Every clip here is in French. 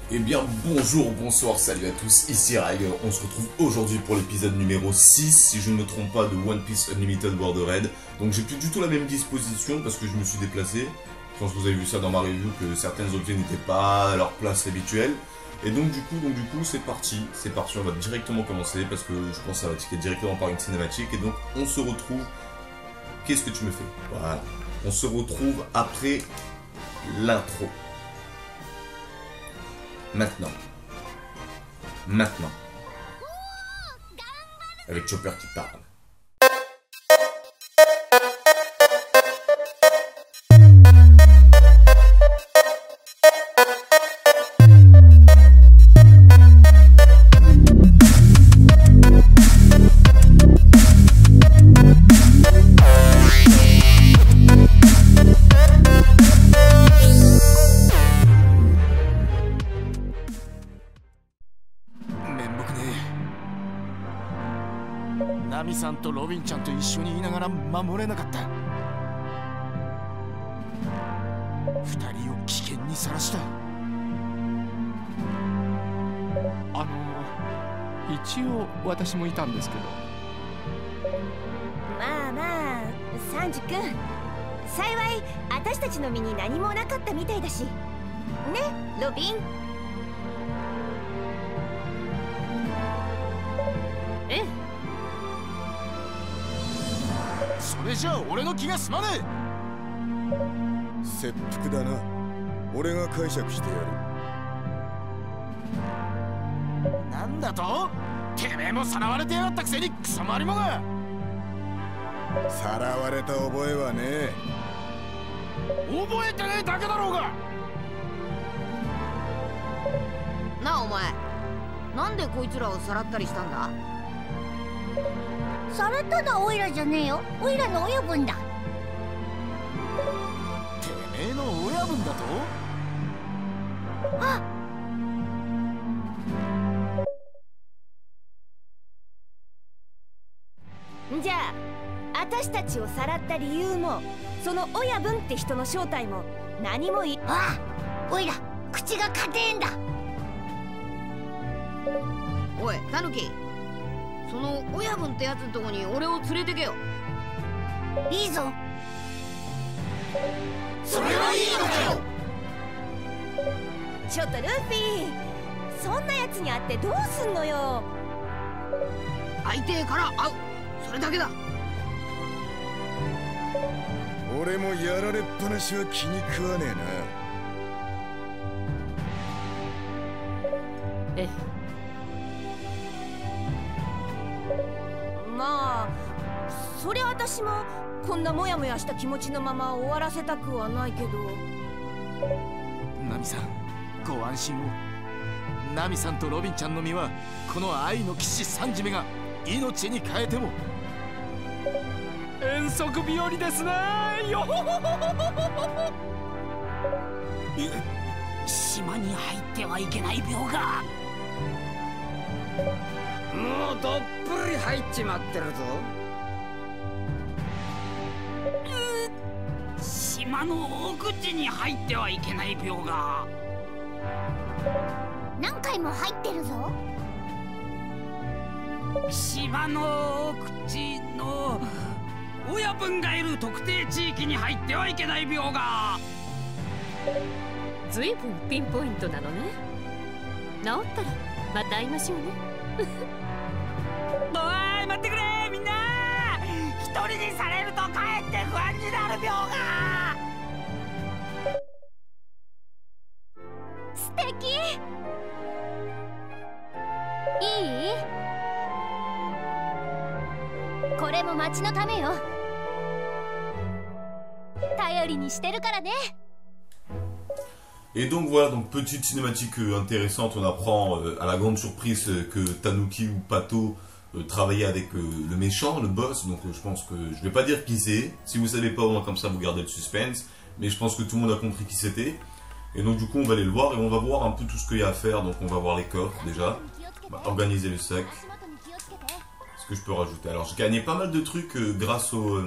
Eh bien bonjour, bonsoir, salut à tous, ici Raiger. On se retrouve aujourd'hui pour l'épisode numéro 6, si je ne me trompe pas, de One Piece Unlimited World Red. Donc j'ai plus du tout la même disposition parce que je me suis déplacé. Je pense que vous avez vu ça dans ma review, que certains objets n'étaient pas à leur place habituelle. Et donc du coup c'est parti, on va directement commencer parce que je pense que ça va ticker directement par une cinématique. Et donc on se retrouve, qu'est-ce que tu me fais? Voilà, on se retrouve après l'intro. Maintenant. Avec Chopper qui parle.ナミさんとロビンちゃんと一緒にいながら守れなかった。二人を危険にさらした。一応私もいたんですけど。まあまあ、サンジ君、幸い私たちの身に何もなかったみたいだしね、ロビン。それじゃあ俺の気が済まねえ。切腹だな。俺が解釈してやる。なんだと？てめえもさらわれてやがったくせにクソマリモが。さらわれた覚えはねえ。覚えてねえだけだろうが。なあお前、なんでこいつらをさらったりしたんだ？さらったのはオイラじゃねえよ。オイラの親分だ。てめえの親分だと？あっ、じゃあ私たちをさらった理由もその親分って人の正体も何もああ、オイラ口が硬えんだ。おいタヌキ、その親分ってやつのとこに俺を連れてけよ。いいぞ。それはいいのかよ。ちょっとルフィ、そんなやつに会ってどうすんのよ。相手から会う、それだけだ。俺もやられっぱなしは気に食わねえな。ええ、まあそりゃ私もこんなモヤモヤした気持ちのまま終わらせたくはないけど。ナミさん、ご安心を。ナミさんとロビンちゃんの身はこの愛の騎士サンジメが命に変えても遠足日和ですねよ。島に入ってはいけない病がもうどっぷり入っちまってるぞ。島の奥地に入ってはいけない病が何回も入ってるぞ。島の奥地の親分がいる特定地域に入ってはいけない病が。ずいぶんピンポイントなのね。治ったらまた会いましょうね。おい待ってくれみんな。一人にされるとかえって不安になる病が。素敵。いい？これも町のためよ。頼りにしてるからね。Et donc voilà, donc petite cinématique intéressante, on apprend à la grande surprise que Tanuki ou Pato travaillait avec le méchant, le boss, donc je pense que, je vais pas dire qui c'est, si vous savez pas au moins comme ça vous gardez le suspense, mais je pense que tout le monde a compris qui c'était. Et donc du coup on va aller le voir et on va voir un peu tout ce qu'il y a à faire, donc on va voir les coffres déjà, on va organiser le sac, ce que je peux rajouter. Alors j'ai gagné pas mal de trucs grâce au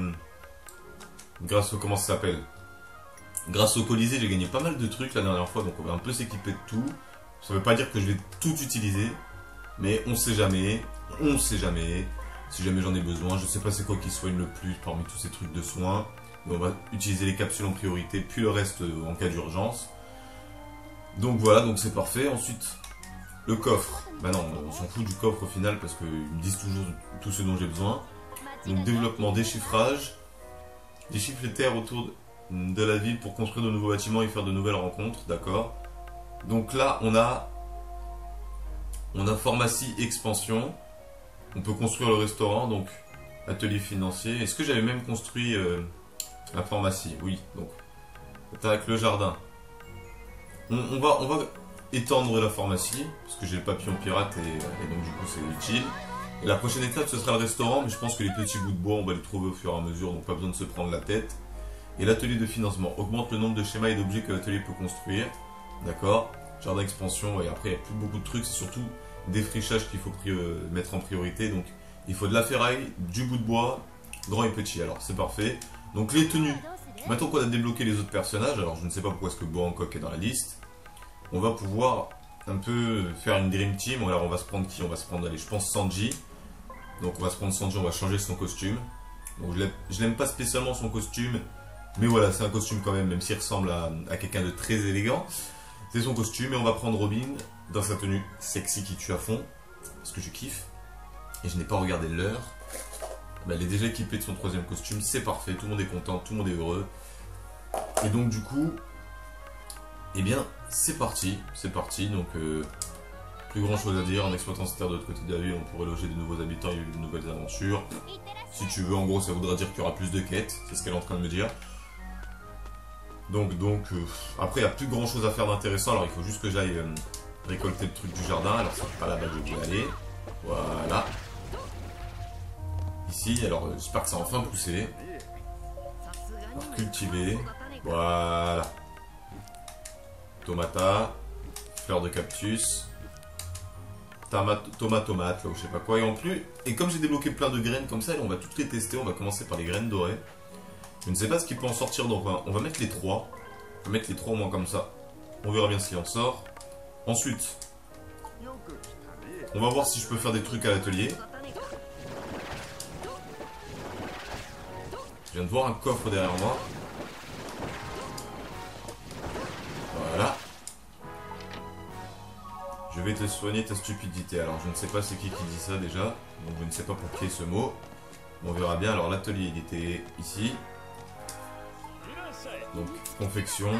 comment ça s'appelle. Grâce au Colisée, j'ai gagné pas mal de trucs la dernière fois, donc on va un peu s'équiper de tout. Ça veut pas dire que je vais tout utiliser, mais on sait jamais, si jamais j'en ai besoin. Je sais pas c'est quoi qui soigne le plus parmi tous ces trucs de soins. Mais on va utiliser les capsules en priorité, puis le reste en cas d'urgence. Donc voilà, donc c'est parfait. Ensuite, le coffre. Bah non, on s'en fout du coffre au final parce qu'ils me disent toujours tout ce dont j'ai besoin. Donc développement, déchiffrage. Déchiffre les terres autour de la ville pour construire de nouveaux bâtiments et faire de nouvelles rencontres. D'accord. Donc là, on a pharmacie expansion. On peut construire le restaurant, donc atelier financier. Est-ce que j'avais même construit la pharmacie? Oui, donc avec le jardin. On va étendre la pharmacie, parce que j'ai le papillon pirate et donc du coup c'est utile. Et la prochaine étape ce sera le restaurant, mais je pense que les petits bouts de bois on va les trouver au fur et à mesure, donc pas besoin de se prendre la tête. Et l'atelier de financement augmente le nombre de schémas et d'objets que l'atelier peut construire. D'accord. Jardin expansion, et après il n'y a plus beaucoup de trucs, c'est surtout des frichages qu'il faut mettre en priorité. Donc il faut de la ferraille, du bout de bois, grand et petit. Alors c'est parfait. Donc les tenues. Maintenant qu'on a débloqué les autres personnages, alors je ne sais pas pourquoi est-ce que Bangkok est dans la liste. On va pouvoir un peu faire une Dream Team. Alors on va se prendre qui? On va se prendre, allez, je pense Sanji. Donc on va se prendre Sanji, on va changer son costume. Donc je l'aime pas spécialement son costume. Mais voilà, c'est un costume quand même s'il ressemble à quelqu'un de très élégant. C'est son costume. Et on va prendre Robin dans sa tenue sexy qui tue à fond. Parce que je kiffe. Et je n'ai pas regardé l'heure. Bah, elle est déjà équipée de son troisième costume. C'est parfait, tout le monde est content, tout le monde est heureux. Et donc du coup... Eh bien, c'est parti, donc plus grand chose à dire. En exploitant cette terre de l'autre côté de la ville, on pourrait loger de nouveaux habitants et de nouvelles aventures. Si tu veux, en gros, ça voudra dire qu'il y aura plus de quêtes, c'est ce qu'elle est en train de me dire. Donc après, il n'y a plus grand chose à faire d'intéressant, alors il faut juste que j'aille récolter le truc du jardin. Alors c'est pas là-bas que je voulais aller, voilà. Ici, alors j'espère que ça a enfin poussé. Alors cultiver, voilà. Tomata, fleur de cactus, tomate, là ou je sais pas quoi. Et en plus, et comme j'ai débloqué plein de graines comme ça, on va toutes les tester. On va commencer par les graines dorées. Je ne sais pas ce qui peut en sortir, donc on va mettre les 3. On va mettre les 3 au moins comme ça. On verra bien ce qu'il en sort. Ensuite, on va voir si je peux faire des trucs à l'atelier. Je viens de voir un coffre derrière moi. Voilà. Je vais te soigner ta stupidité. Alors je ne sais pas c'est qui dit ça déjà. Donc je ne sais pas pour qui est ce mot. On verra bien. Alors l'atelier il était ici. Donc confection.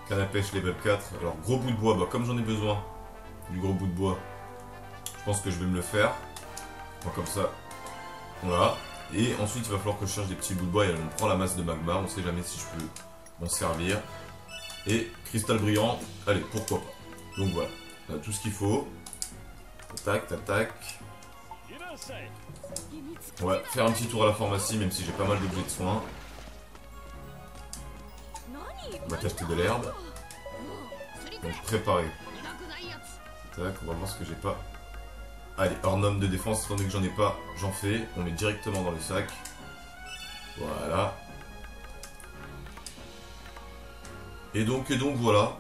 Canne à pêche level 4. Alors gros bout de bois. Bah, comme j'en ai besoin du gros bout de bois. Je pense que je vais me le faire. Donc, comme ça. Voilà. Et ensuite il va falloir que je cherche des petits bouts de bois. Et on prend la masse de magma. On ne sait jamais si je peux m'en servir. Et cristal brillant, allez, pourquoi pas. Donc voilà, on a tout ce qu'il faut. Tac, tac, tac. On va faire un petit tour à la pharmacie, même si j'ai pas mal d'objets de soins. On va t'acheter de l'herbe. Donc préparer. Tac, on va voir ce que j'ai pas. Allez, ornum de défense, étant donné que j'en ai pas, j'en fais. On met directement dans le sac. Voilà. Et donc voilà,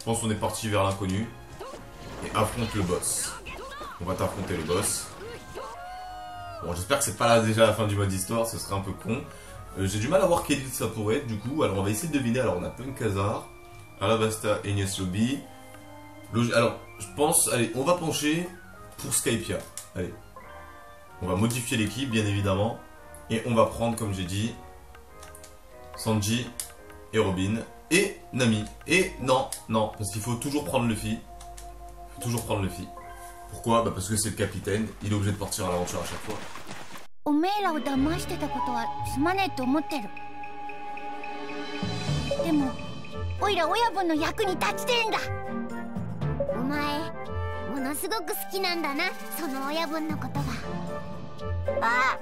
je pense qu'on est parti vers l'inconnu. Et affronte le boss. On va t'affronter le boss. Bon, j'espère que c'est pas là déjà la fin du mode histoire, ce serait un peu con. J'ai du mal à voir quelle île ça pourrait être du coup, alors on va essayer de deviner. Alors on a Punkazar, Alabasta, Enies Lobby. Alors je pense, allez, on va pencher pour Skypia. Allez, on va modifier l'équipe bien évidemment. Et on va prendre, comme j'ai dit, Sanji et Robin. Et Nami. Et non, parce qu'il faut toujours prendre Luffy. Pourquoi? Bah parce que c'est le capitaine, il est obligé de partir à l'aventure à chaque fois. おめえらを騙してたことはすまねえと思ってる。でもおいら親分の役に立ちてえんだ。お前ものすごく好きなんだな、その親分のことが。あ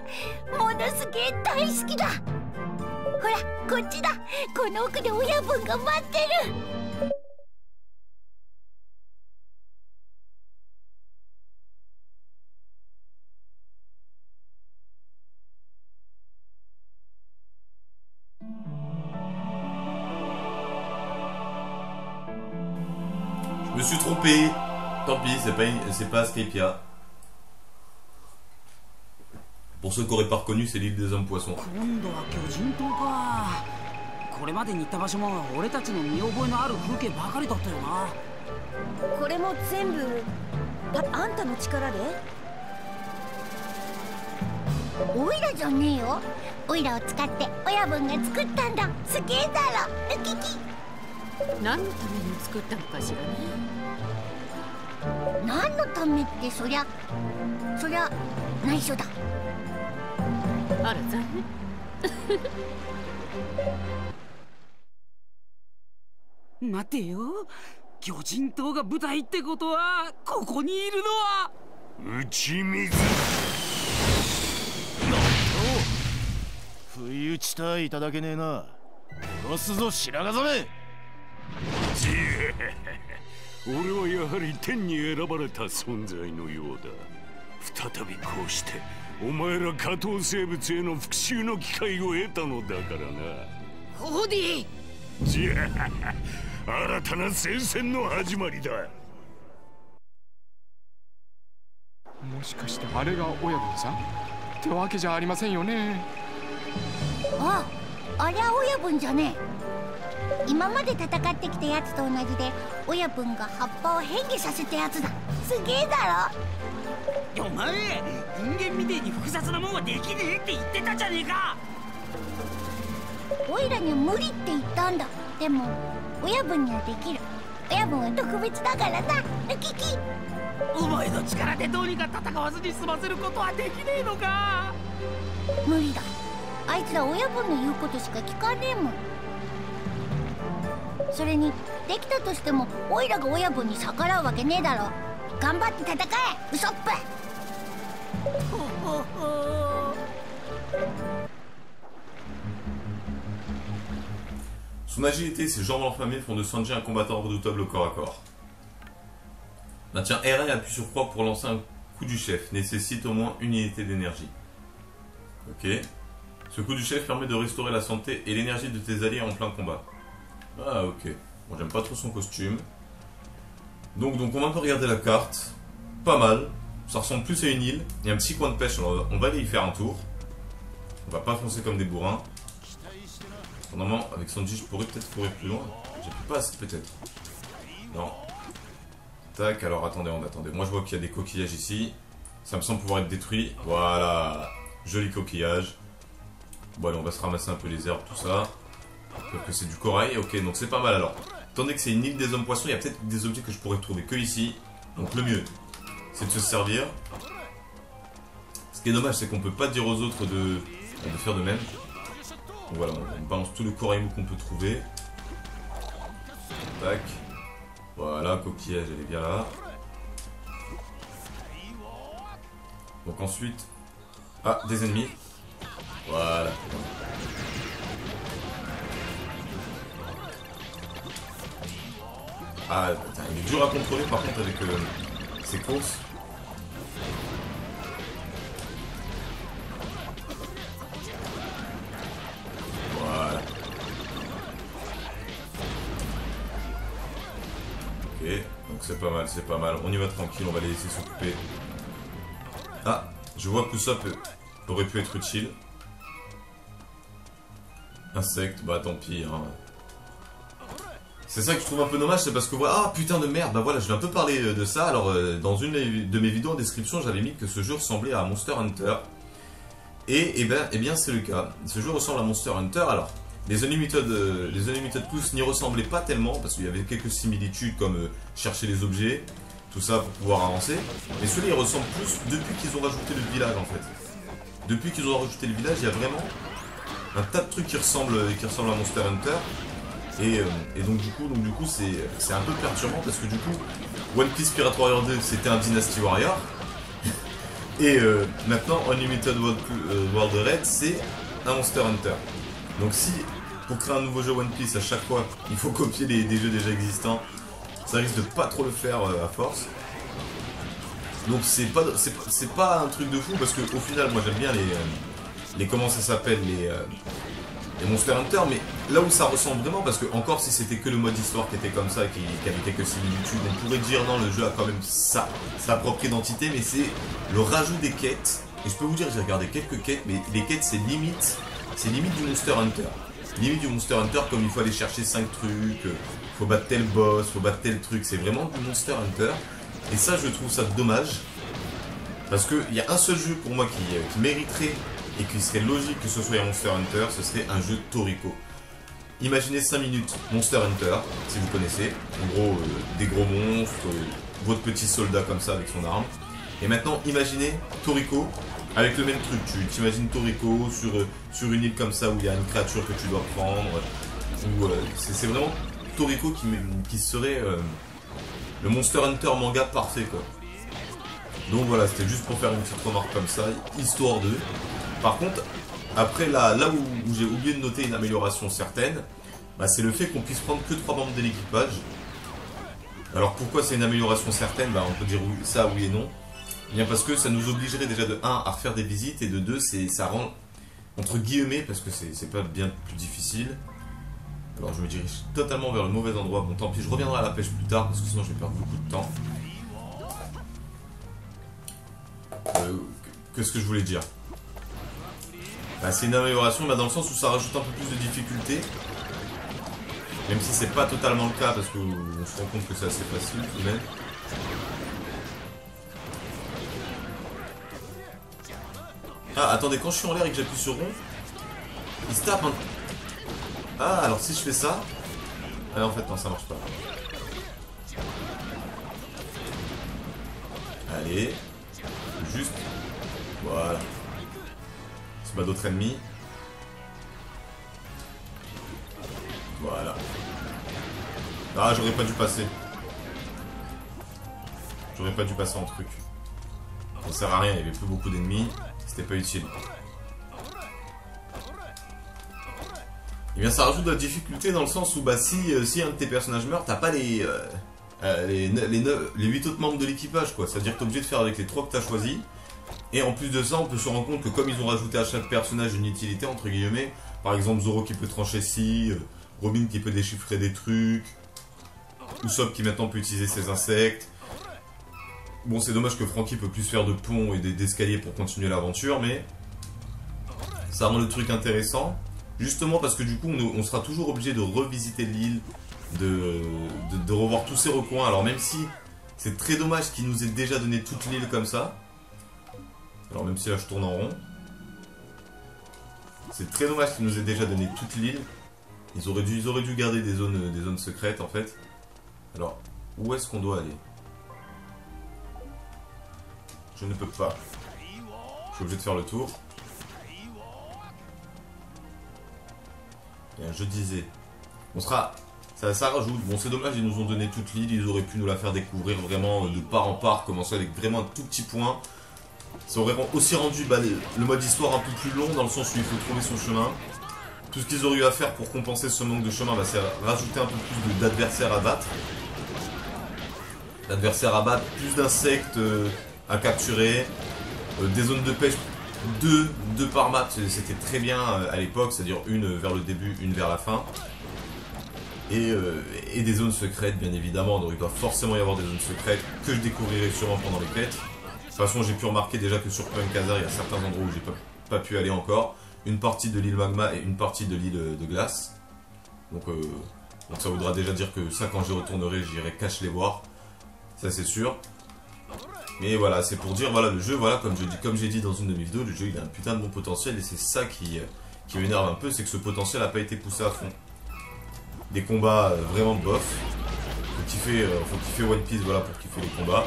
あ、ものすげえ大好きだ。ほらこっちだ、この奥で親分が待ってる。Je Je me suis trompé. Tant pis, c'est pas Skypia. Pour ceux qui n'auraient pas reconnu, c'est l'île des hommes poissons. これまでに行った場所も俺たちの見覚えのある風景ばかりだったよな。これも全部あんたの力で？オイラじゃねえよ。オイラを使って親分が作ったんだ。すげえだろ。ウキキ。何のために作ったのかしらね。何のためってそりゃ内緒だ。あら残念。待てよ、魚人島が舞台ってことはここにいるのは打ち水。不意打ちたいただけねえな。殺すぞ白髪染め。俺はやはり天に選ばれた存在のようだ。再びこうしてお前ら下等生物への復讐の機会を得たのだからな。ホーディ。じゃあ新たな戦線の始まりだ。もしかしてあれが親分さんってわけじゃありませんよね。ありゃ親分じゃねえ。今まで戦ってきたやつと同じで親分が葉っぱを変化させたやつだ。すげえだろ。お前人間みてえに複雑なもんはできねえって言ってたじゃねえか。オイラには無理って言ったんだ。でも親分にはできる。親分は特別だからな。ウキキ。お前の力でどうにか戦わずに済ませることはできねえのか。無理だ。あいつら親分の言うことしか聞かねえもん。それにできたとしてもオイラが親分に逆らうわけねえだろ。頑張って戦えウソップ。Son agilité et ses jambes enflammées font de Sanji un combattant redoutable au corps à corps. Maintient R1 et appuie sur croix pour lancer un coup du chef. Nécessite au moins une unité d'énergie. Ok. Ce coup du chef permet de restaurer la santé et l'énergie de tes alliés en plein combat. Ah ok. Bon, j'aime pas trop son costume. Donc on va un peu regarder la carte. Pas mal. Ça ressemble plus à une île. Il y a un petit coin de pêche. Alors on va aller y faire un tour. On va pas foncer comme des bourrins. Normalement, avec Sanji, je pourrais peut-être courir plus loin. J'ai plus pas assez, peut-être. Non. Tac, alors attendez. Moi, je vois qu'il y a des coquillages ici. Ça me semble pouvoir être détruit. Voilà. Joli coquillage. Bon, allez, on va se ramasser un peu les herbes, tout ça. Sauf que c'est du corail. Ok, donc c'est pas mal, alors. Étant donné que c'est une île des hommes poissons, il y a peut-être des objets que je pourrais trouver que ici. Donc le mieux, c'est de se servir. Ce qui est dommage, c'est qu'on peut pas dire aux autres de faire de même. Donc voilà, on balance tout le corail mou qu'on peut trouver. Tac. Voilà, coquillage, elle est bien là. Donc ensuite... Ah, des ennemis. Voilà. Ah, putain, il est dur à contrôler par contre avec ses courses. Voilà. Ok, donc c'est pas mal. On y va tranquille, on va les laisser s'occuper. Ah, je vois que ça aurait pu être utile. Insecte, bah tant pis, hein. C'est ça que je trouve un peu dommage, c'est parce que voilà, ah putain de merde, bah voilà, je vais un peu parler de ça. Alors dans une de mes vidéos en description, j'avais mis que ce jeu ressemblait à Monster Hunter. Et bien c'est le cas. Ce jeu ressemble à Monster Hunter. Alors les Unlimited Plus n'y ressemblaient pas tellement parce qu'il y avait quelques similitudes comme chercher les objets, tout ça pour pouvoir avancer. Mais celui-là il ressemble plus depuis qu'ils ont rajouté le village en fait. Depuis qu'ils ont rajouté le village, il y a vraiment un tas de trucs qui ressemblent à Monster Hunter. Et donc du coup c'est un peu perturbant parce que du coup One Piece Pirate Warrior 2 c'était un Dynasty Warrior et maintenant Unlimited World Red c'est un Monster Hunter. Donc si pour créer un nouveau jeu One Piece à chaque fois il faut copier des jeux déjà existants, ça risque de pas trop le faire à force. Donc c'est pas un truc de fou parce que au final moi j'aime bien les comment ça s'appelle et Monster Hunter, mais là où ça ressemble vraiment, parce que encore si c'était que le mode histoire qui était comme ça, qui avait quelques similitudes, on pourrait dire non, le jeu a quand même sa propre identité, mais c'est le rajout des quêtes. Et je peux vous dire, j'ai regardé quelques quêtes, mais les quêtes c'est limite du Monster Hunter. Limite du Monster Hunter, comme il faut aller chercher 5 trucs, faut battre tel boss, faut battre tel truc, c'est vraiment du Monster Hunter. Et ça, je trouve ça dommage, parce qu'il y a un seul jeu pour moi qui mériterait et qui serait logique que ce soit un Monster Hunter, ce serait un jeu Toriko. Imaginez 5 minutes Monster Hunter, si vous connaissez, en gros des gros monstres, votre petit soldat comme ça avec son arme. Et maintenant, imaginez Toriko avec le même truc. Tu t'imagines Toriko sur une île comme ça où il y a une créature que tu dois prendre. C'est vraiment Toriko qui serait le Monster Hunter manga parfait, quoi. Donc voilà, c'était juste pour faire une petite remarque comme ça, histoire de... Par contre, après là où j'ai oublié de noter une amélioration certaine, bah, c'est le fait qu'on puisse prendre que 3 membres de l'équipage. Alors pourquoi c'est une amélioration certaine? Bah, on peut dire ça oui et non. Bien parce que ça nous obligerait déjà de 1 à refaire des visites et de 2 ça rend entre guillemets, parce que c'est pas bien plus difficile. Alors je me dirige totalement vers le mauvais endroit. Bon tant pis, je reviendrai à la pêche plus tard parce que sinon je vais perdre beaucoup de temps. Qu'est-ce que je voulais dire? Bah, c'est une amélioration dans le sens où ça rajoute un peu plus de difficulté. Même si c'est pas totalement le cas parce qu'on se rend compte que c'est assez facile tout de même. Ah attendez, quand je suis en l'air et que j'appuie sur rond, il se tape un... Ah alors si je fais ça... Ah en fait non, ça marche pas. Allez. Juste. Voilà. C'est pas d'autres ennemis. Voilà. Ah j'aurais pas dû passer. J'aurais pas dû passer en truc. Ça sert à rien, il y avait plus beaucoup d'ennemis. C'était pas utile. Et bien ça rajoute de la difficulté dans le sens où bah si un de tes personnages meurt, t'as pas les 8 autres membres de l'équipage quoi. C'est-à-dire que t'es obligé de faire avec les 3 que t'as choisis. Et en plus de ça, on peut se rendre compte que comme ils ont rajouté à chaque personnage une utilité entre guillemets, par exemple Zoro qui peut trancher ci, Robin qui peut déchiffrer des trucs, Usopp qui maintenant peut utiliser ses insectes. Bon, c'est dommage que Franky peut plus faire de ponts et d'escaliers pour continuer l'aventure, mais ça rend le truc intéressant. Justement parce que du coup, on sera toujours obligé de revisiter l'île, de revoir tous ces recoins. Alors même si c'est très dommage qu'il nous ait déjà donné toute l'île comme ça. Alors même si là je tourne en rond. C'est très dommage qu'il nous ait déjà donné toute l'île. Ils auraient dû garder des zones secrètes en fait. Alors, où est-ce qu'on doit aller ? Je ne peux pas. Je suis obligé de faire le tour. Bien, je disais. On sera... Ça rajoute. Bon, c'est dommage, ils nous ont donné toute l'île. Ils auraient pu nous la faire découvrir vraiment de part en part. Commencer avec vraiment un tout petit point. Ça aurait aussi rendu le mode histoire un peu plus long. Dans le sens où il faut trouver son chemin. Tout ce qu'ils auraient eu à faire pour compenser ce manque de chemin, c'est rajouter un peu plus d'adversaires à battre. D'adversaires à battre, plus d'insectes à capturer, des zones de pêche, deux par map, c'était très bien à l'époque, c'est-à-dire une vers le début, une vers la fin. Et des zones secrètes, bien évidemment, donc il doit forcément y avoir des zones secrètes que je découvrirai sûrement pendant les quêtes. De toute façon, j'ai pu remarquer déjà que sur Punk Hazard, il y a certains endroits où j'ai pas pu aller encore. Une partie de l'île Magma et une partie de l'île de glace. Donc ça voudra déjà dire que ça, quand j'y retournerai, j'irai cache les voir. Ça, c'est sûr. Mais voilà, c'est pour dire, voilà, le jeu, voilà, comme j'ai dit dans une de mes vidéos, le jeu, il a un putain de bon potentiel. Et c'est ça qui m'énerve un peu, c'est que ce potentiel n'a pas été poussé à fond. Des combats vraiment bof. Faut kiffer One Piece, voilà, pour kiffer les combats.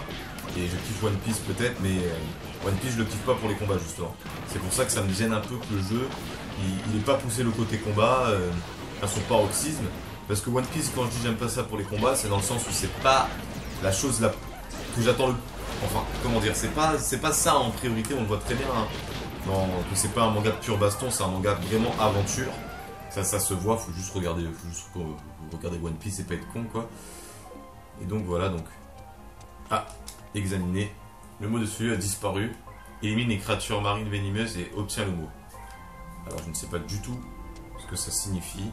Et je kiffe One Piece peut-être, mais One Piece je le kiffe pas pour les combats justement. C'est pour ça que ça me gêne un peu que le jeu il n'ait pas poussé le côté combat à son paroxysme. Parce que One Piece, quand je dis j'aime pas ça pour les combats, c'est dans le sens où c'est pas la chose que j'attends le... Enfin, comment dire, c'est pas ça en priorité, on le voit très bien. Hein. Non, que c'est pas un manga de pur baston, c'est un manga vraiment aventure. Ça se voit, faut juste regarder One Piece et pas être con quoi. Et donc voilà, donc... Ah, examiner. Le mot de celui a disparu. Élimine les créatures marines venimeuses et obtient le mot. Alors je ne sais pas du tout ce que ça signifie.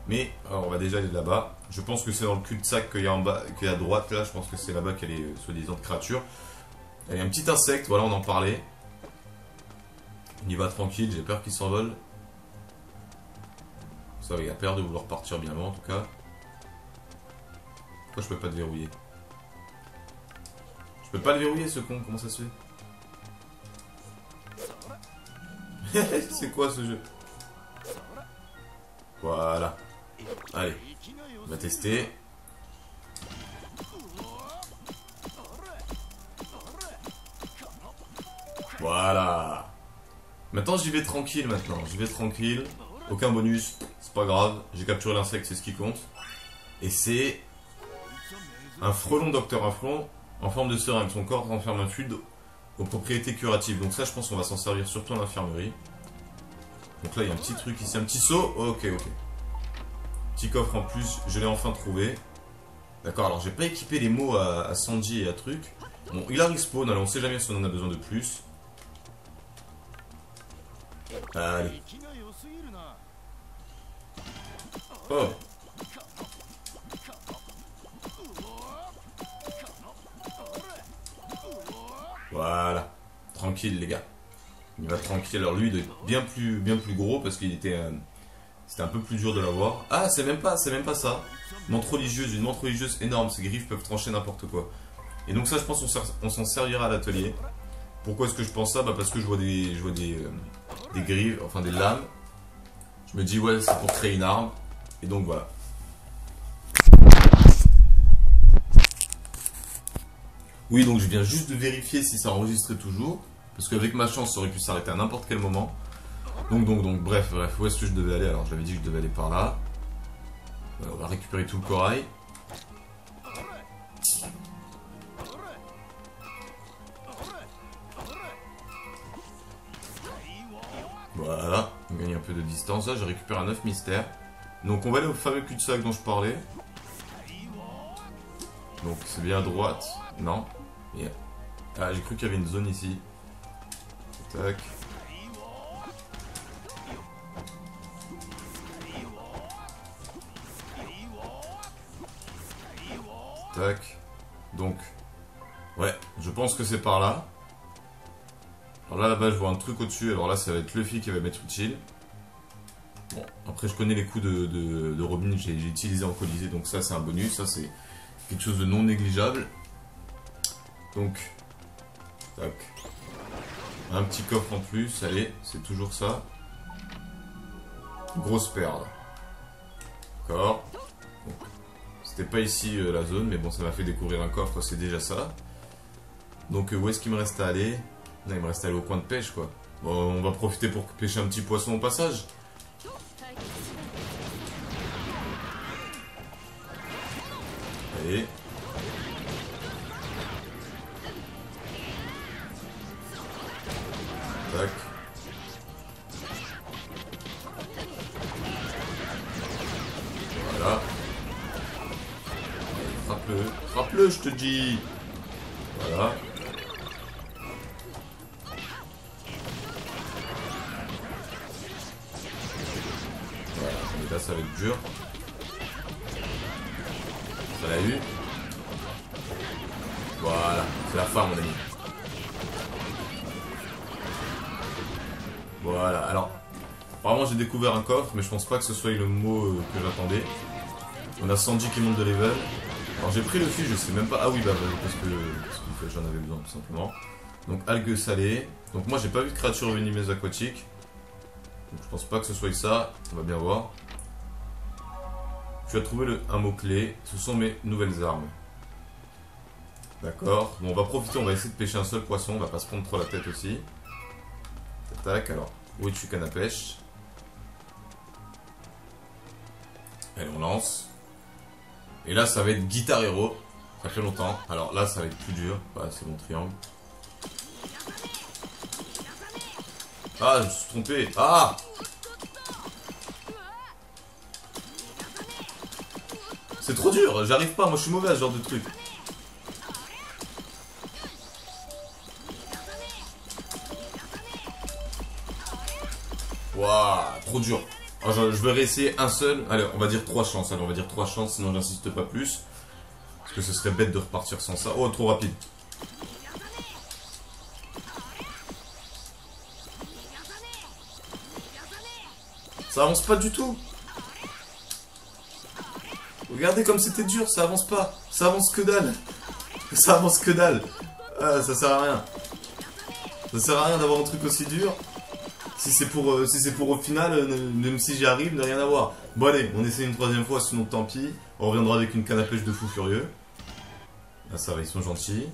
Mais alors on va déjà aller là-bas. Je pense que c'est dans le cul-de-sac qu'il y a en bas, qu'il y a à droite là. Je pense que c'est là-bas qu'il y a les soi-disant créatures. Il y a un petit insecte, voilà, on en parlait. On y va tranquille, j'ai peur qu'il s'envole. Ça va, il a peur de vouloir partir bien loin en tout cas. Pourquoi je peux pas le verrouiller? Je peux pas le verrouiller ce con, comment ça se fait? C'est quoi ce jeu? Voilà. Allez, on va tester. Voilà. Maintenant j'y vais tranquille maintenant. J'y vais tranquille. Aucun bonus. C'est pas grave. J'ai capturé l'insecte, c'est ce qui compte. Et c'est un frelon docteur. Un frelon en forme de seringue. Son corps renferme un fluide aux propriétés curatives. Donc ça je pense qu'on va s'en servir surtout à l'infirmerie. Donc là il y a un petit truc ici. Un petit seau. Ok. Petit coffre en plus. Je l'ai enfin trouvé. D'accord, alors j'ai pas équipé les mots à Sanji et à truc. Bon, il a respawn, alors on sait jamais si on en a besoin de plus. Allez. Oh. Voilà. Tranquille les gars. Il va tranquille. Alors lui il doit être bien plus gros parce qu'il était... C'était un peu plus dur de l'avoir. Ah, c'est même pas ça. Montre religieuse, une montre religieuse énorme. Ces griffes peuvent trancher n'importe quoi. Et donc ça, je pense qu'on s'en servira à l'atelier. Pourquoi est-ce que je pense ça? Bah parce que je vois des griffes, enfin des lames. Je me dis ouais, c'est pour créer une arme. Et donc voilà. Oui, donc je viens juste de vérifier si ça enregistrait toujours. Parce qu'avec ma chance, ça aurait pu s'arrêter à n'importe quel moment. Donc, bref, où est-ce que je devais aller? Alors, j'avais dit que je devais aller par là. On va récupérer tout le corail. Voilà, on gagne un peu de distance. Là, j'ai récupéré un œuf mystère. Donc, on va aller au fameux cul-de-sac dont je parlais. Donc, c'est bien à droite. Non. Yeah. Ah, j'ai cru qu'il y avait une zone ici. Tac. Tac. Donc, ouais, je pense que c'est par là. Alors là-bas, je vois un truc au-dessus. Alors là, ça va être Luffy qui va m'être utile. Bon, après, je connais les coups de Robin. J'ai utilisé en Colisée. Donc ça, c'est un bonus. Ça, c'est quelque chose de non négligeable. Donc, tac. Un petit coffre en plus. Allez, c'est toujours ça. Grosse perle. D'accord. C'était pas ici la zone, mais bon, ça m'a fait découvrir un coffre, c'est déjà ça. Donc, où est-ce qu'il me reste à aller? Là, il me reste à aller au coin de pêche, quoi. Bon, on va profiter pour pêcher un petit poisson au passage. Allez. Tac. Voilà. Frappe-le, je te dis. Voilà. Voilà, mais là ça va être dur. Ça l'a eu. Voilà, c'est la fin mon ami. Voilà, alors, apparemment j'ai découvert un coffre, mais je pense pas que ce soit le mot que j'attendais. On a Sanji qui monte de level. Alors j'ai pris le fil, je sais même pas. Ah oui, bah parce que j'en avais besoin tout simplement. Donc algues salées. Donc moi j'ai pas vu de créature venimeuse aquatique. Donc je pense pas que ce soit ça. On va bien voir. Tu as trouvé un mot-clé. Ce sont mes nouvelles armes. D'accord. Bon, on va profiter, on va essayer de pêcher un seul poisson. On va pas se prendre trop la tête aussi. Tac, alors, où es-tu canne à pêche? Allez, on lance. Et là, ça va être Guitar Hero. Ça fait longtemps. Alors là, ça va être plus dur. Bah, c'est mon triangle. Ah, je me suis trompé. Ah! C'est trop dur, j'arrive pas. Moi, je suis mauvais à ce genre de truc. Waouh, trop dur. Alors, je vais réessayer un seul. Allez, on va dire 3 chances. Allez, on va dire 3 chances, sinon j'insiste pas plus. Parce que ce serait bête de repartir sans ça. Oh, trop rapide. Ça avance pas du tout. Regardez comme c'était dur, ça avance pas. Ça avance que dalle. Ça avance que dalle. Ah, ça sert à rien. Ça sert à rien d'avoir un truc aussi dur. Si c'est pour au final, même si j'y arrive, n'a rien à voir. Bon allez, on essaie une 3e fois, sinon tant pis. On reviendra avec une canne à pêche de fou furieux. Là ça va, ils sont gentils.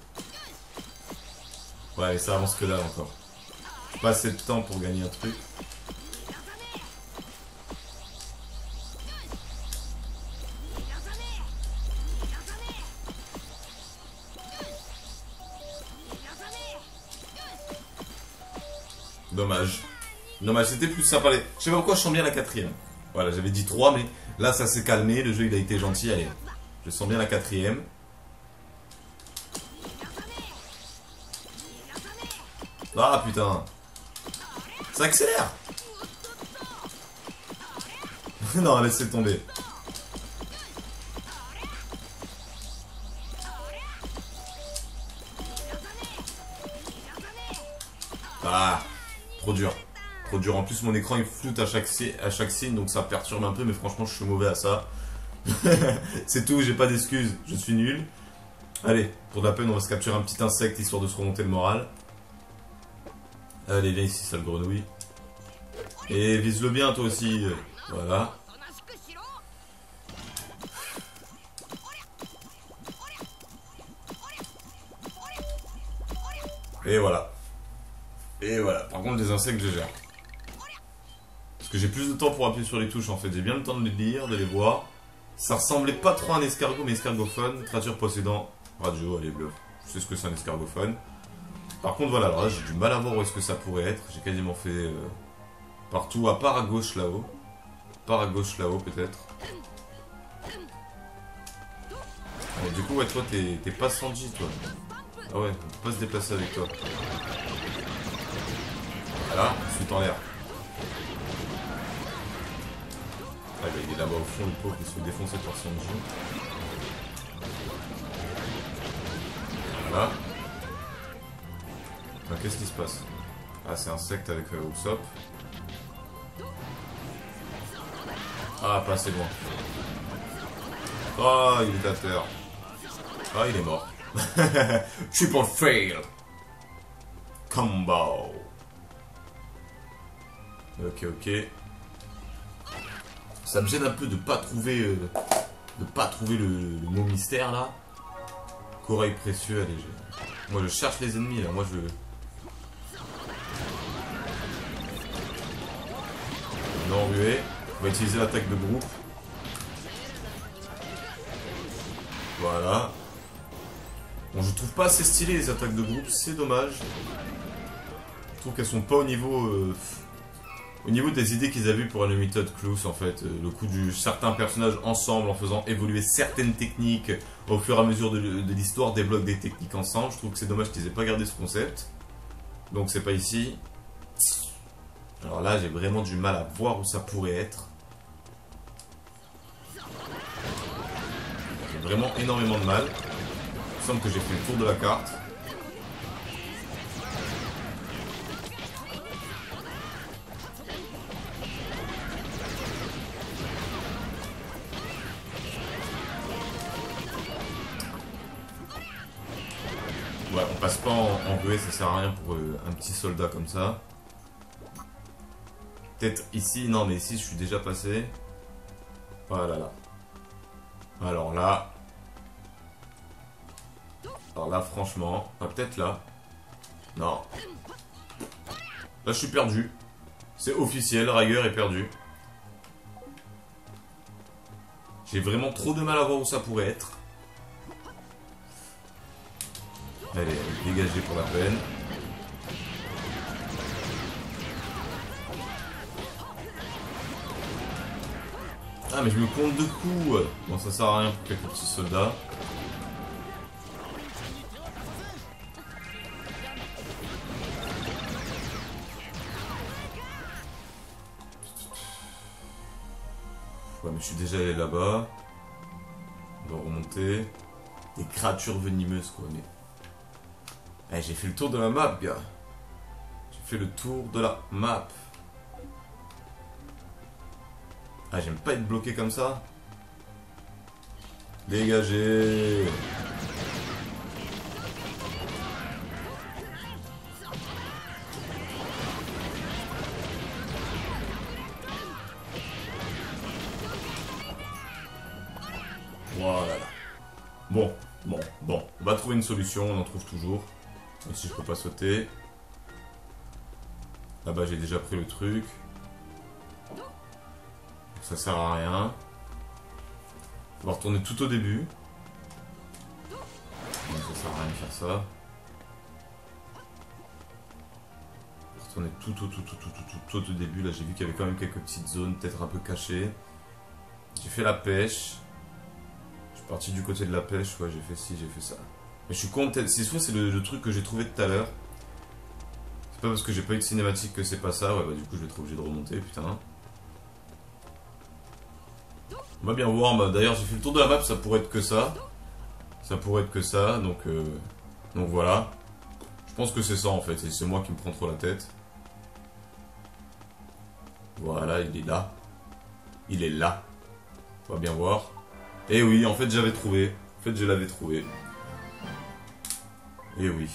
Ouais, ça avance que dalle encore. Pas assez de temps pour gagner un truc. Dommage. Dommage, c'était plus sympa. Je sais pas pourquoi je sens bien la 4e. Voilà, j'avais dit 3, mais là ça s'est calmé. Le jeu il a été gentil. Allez, je sens bien la 4e. Ah putain. Ça accélère. Non, laissez tomber. Ah, trop dur. Trop dur. En plus, mon écran il floute à chaque signe, donc ça perturbe un peu, mais franchement, je suis mauvais à ça. C'est tout, j'ai pas d'excuses. Je suis nul. Allez, pour de la peine, on va se capturer un petit insecte histoire de se remonter le moral. Allez, viens ici, sale grenouille. Et vise-le bien, toi aussi. Voilà. Et voilà. Et voilà. Par contre, les insectes, je gère. Parce que j'ai plus de temps pour appuyer sur les touches, en fait. J'ai bien le temps de les lire, de les voir. Ça ressemblait pas trop à un escargot, mais escargophone. Créature possédant radio, allez, bluff. Je sais ce que c'est un escargophone. Par contre, voilà, alors là, j'ai du mal à voir où est-ce que ça pourrait être. J'ai quasiment fait partout, à part à gauche là-haut. Part à gauche là-haut, peut-être. Allez, du coup, ouais, toi, t'es pas Sanji, toi. Ah ouais, on peut pas se déplacer avec toi. Voilà, ensuite en l'air. Ah, bah, il est là-bas au fond, le pauvre, il se fait défoncer par Sanji. Voilà. Qu'est-ce qui se passe? Ah, c'est un insecte avec Usopp. Ah, pas assez loin. Ah, il est à terre. Ah, il est mort. Triple fail. Combo. Ok, ok. Ça me gêne un peu de pas trouver le mot mystère là. Corail précieux, allez. Moi, je cherche les ennemis là. Moi, je. Non, ruée. On va utiliser l'attaque de groupe. Voilà. Bon, je trouve pas assez stylé les attaques de groupe, c'est dommage. Je trouve qu'elles sont pas au niveau des idées qu'ils avaient pour Unlimited Close en fait. Le coup du certains personnages ensemble en faisant évoluer certaines techniques au fur et à mesure de l'histoire débloquent des techniques ensemble. Je trouve que c'est dommage qu'ils aient pas gardé ce concept. Donc c'est pas ici. Alors là, j'ai vraiment du mal à voir où ça pourrait être. J'ai vraiment énormément de mal. Il me semble que j'ai fait le tour de la carte. Ouais, on passe pas en VE, ça sert à rien pour un petit soldat comme ça. Peut-être ici, non mais ici je suis déjà passé. Voilà là. Alors là franchement, peut-être là. Non. Là je suis perdu. C'est officiel, Riger est perdu. J'ai vraiment trop de mal à voir où ça pourrait être. Allez, dégagez pour la peine. Ah mais je me compte de coups. Bon ça sert à rien pour quelques petits soldats. Ouais, mais je suis déjà allé là-bas. On va remonter. Des créatures venimeuses, quoi, mais... Eh, j'ai fait le tour de la map, gars. J'ai fait le tour de la map. Ah, j'aime pas être bloqué comme ça. Dégagez. Voilà. Bon. On va trouver une solution, on en trouve toujours. Même si je peux pas sauter. Là-bas, j'ai déjà pris le truc. Ça sert à rien. On va retourner tout au début. Non, ça sert à rien de faire ça. On va retourner tout au début. Là, j'ai vu qu'il y avait quand même quelques petites zones, peut-être un peu cachées. J'ai fait la pêche. Je suis parti du côté de la pêche. Ouais, j'ai fait ci, j'ai fait ça. Mais je suis content. C'est le truc que j'ai trouvé tout à l'heure. C'est pas parce que j'ai pas eu de cinématique que c'est pas ça. Ouais, bah du coup, je vais être obligé de remonter, putain. On va bien voir. Bah, d'ailleurs, j'ai fait le tour de la map. Ça pourrait être que ça. Ça pourrait être que ça. Donc voilà. Je pense que c'est ça en fait. Et c'est moi qui me prends trop la tête. Voilà, il est là. Il est là. On va bien voir. Et oui, en fait, j'avais trouvé. En fait, je l'avais trouvé. Et oui.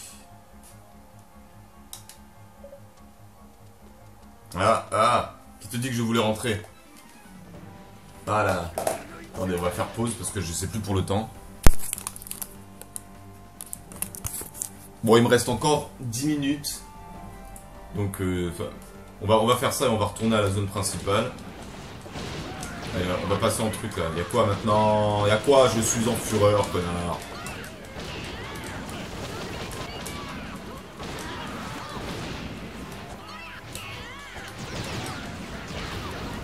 Ah, qui te dit que je voulais rentrer? Voilà. Attendez, on va faire pause parce que je sais plus pour le temps. Bon, il me reste encore 10 minutes. Donc, on va faire ça et on va retourner à la zone principale. Allez, on va passer en truc là. Y'a quoi maintenant? Y'a quoi? Je suis en fureur, connard.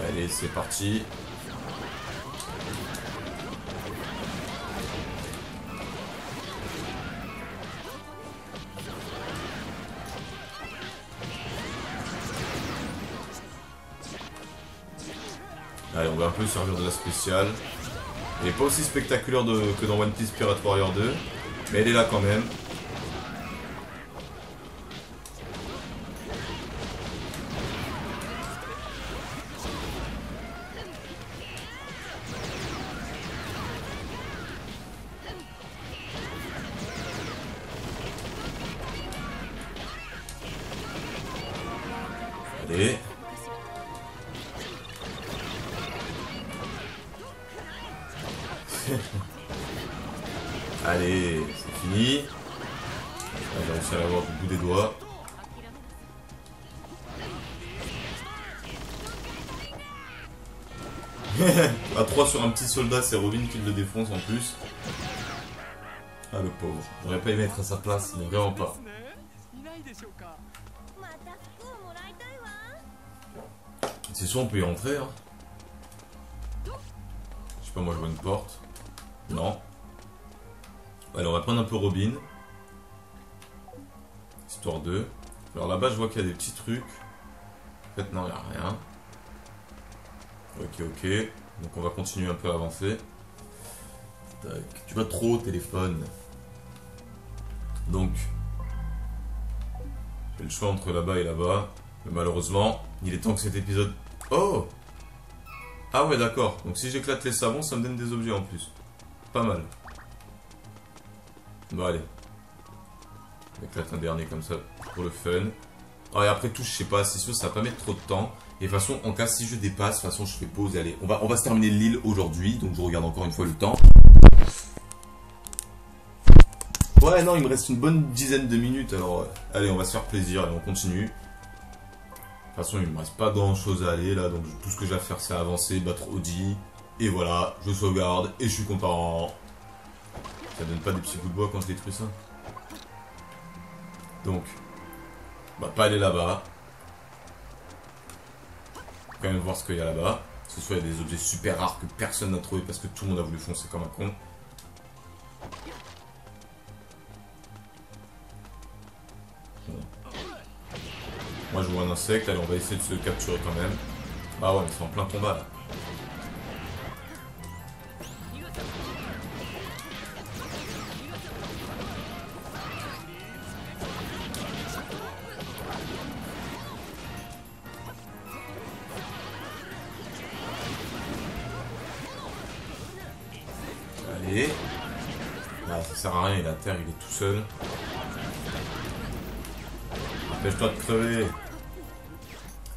Allez, c'est parti. Allez, on va un peu servir de la spéciale. Elle n'est pas aussi spectaculaire que dans One Piece Pirate Warrior 2, mais elle est là quand même. Allez. Allez, c'est fini. J'ai réussi à l'avoir du bout des doigts. À 3 sur un petit soldat, c'est Robin qui le défonce en plus. Ah le pauvre, j'aurais pas aimé être à sa place, mais vraiment pas. C'est sûr on peut y rentrer hein. Je sais pas, moi je vois une porte. Non. Allez, on va prendre un peu Robin. Histoire 2. Alors là-bas, je vois qu'il y a des petits trucs. En fait, non, il n'y a rien. Ok. Donc on va continuer un peu à avancer. Tac. Tu vas trop au téléphone. Donc, j'ai le choix entre là-bas et là-bas. Mais malheureusement, il est temps que cet épisode... Oh! Ah ouais, d'accord. Donc si j'éclate les savons, ça me donne des objets en plus. Pas mal. Bon, allez. On éclate un dernier comme ça, pour le fun. Ah, et après tout, je sais pas, c'est sûr, ça va pas mettre trop de temps. Et de toute façon, en cas, si je dépasse, de toute façon, je fais pause. Allez, on va se terminer l'île aujourd'hui. Donc, je regarde encore une fois le temps. Ouais, non, il me reste une bonne dizaine de minutes. Alors, allez, on va se faire plaisir et on continue. De toute façon, il me reste pas grand chose à aller là. Donc, tout ce que j'ai à faire, c'est avancer, battre Audi. Et voilà, je sauvegarde et je suis content. Ça donne pas des petits bouts de bois quand je détruis ça. Donc, on va pas aller là-bas. Quand même voir ce qu'il y a là-bas. Ce soit il y a des objets super rares que personne n'a trouvé parce que tout le monde a voulu foncer comme un con. Bon. Moi je vois un insecte, allez on va essayer de se capturer quand même. Ah ouais mais c'est en plein combat là. Allez. Ah, ça sert à rien, il est à terre, il est tout seul. Empêche-toi de crever.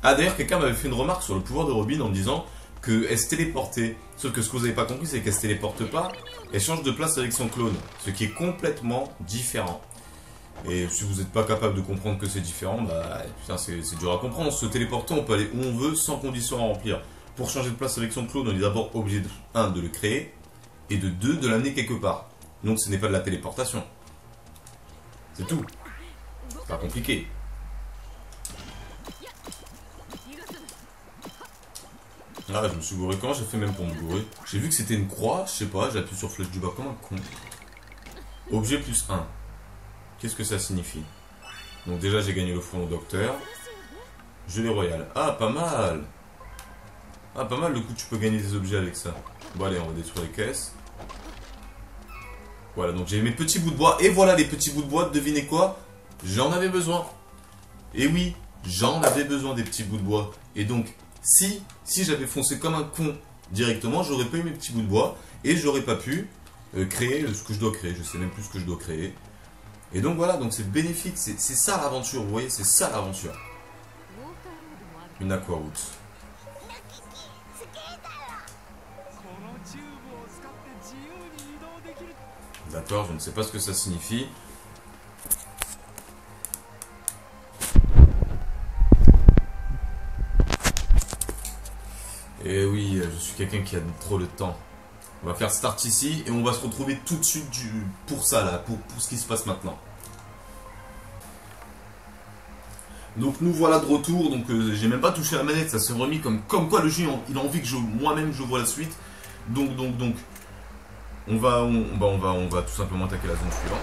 Ah, d'ailleurs, quelqu'un m'avait fait une remarque sur le pouvoir de Robin en me disant qu'elle se téléportait. Sauf que ce que vous n'avez pas compris, c'est qu'elle se téléporte pas, elle change de place avec son clone. Ce qui est complètement différent. Et si vous n'êtes pas capable de comprendre que c'est différent, bah putain, c'est dur à comprendre. Se téléporter, on peut aller où on veut sans condition à remplir. Pour changer de place avec son clone, on est d'abord obligé de 1 de le créer et de 2 de l'amener quelque part. Donc ce n'est pas de la téléportation. C'est tout. C'est pas compliqué. Ah, je me suis gouré. Comment j'ai fait même pour me gourer? J'ai vu que c'était une croix, je sais pas, j'ai appuyé sur flèche du bas comme un con. Objet plus 1. Qu'est-ce que ça signifie? Donc déjà j'ai gagné le front au docteur. Gelée royale. Ah, pas mal. Ah, pas mal, le coup tu peux gagner des objets avec ça. Bon allez, on va détruire les caisses. Voilà, donc j'ai mes petits bouts de bois. Et voilà les petits bouts de bois, devinez quoi? J'en avais besoin. Et oui, j'en avais besoin des petits bouts de bois. Et donc, si j'avais foncé comme un con directement, j'aurais pas eu mes petits bouts de bois. Et j'aurais pas pu créer ce que je dois créer. Je sais même plus ce que je dois créer. Et donc voilà, donc c'est bénéfique. C'est ça l'aventure, vous voyez, c'est ça l'aventure. Une aquaroute. D'accord, je ne sais pas ce que ça signifie. Et oui, je suis quelqu'un qui a trop le temps. On va faire start ici et on va se retrouver tout de suite pour ça là, pour ce qui se passe maintenant. Donc nous voilà de retour, donc j'ai même pas touché la manette, ça s'est remis comme quoi le jeu il a envie que moi-même je vois la suite. Donc on va tout simplement attaquer la zone suivante.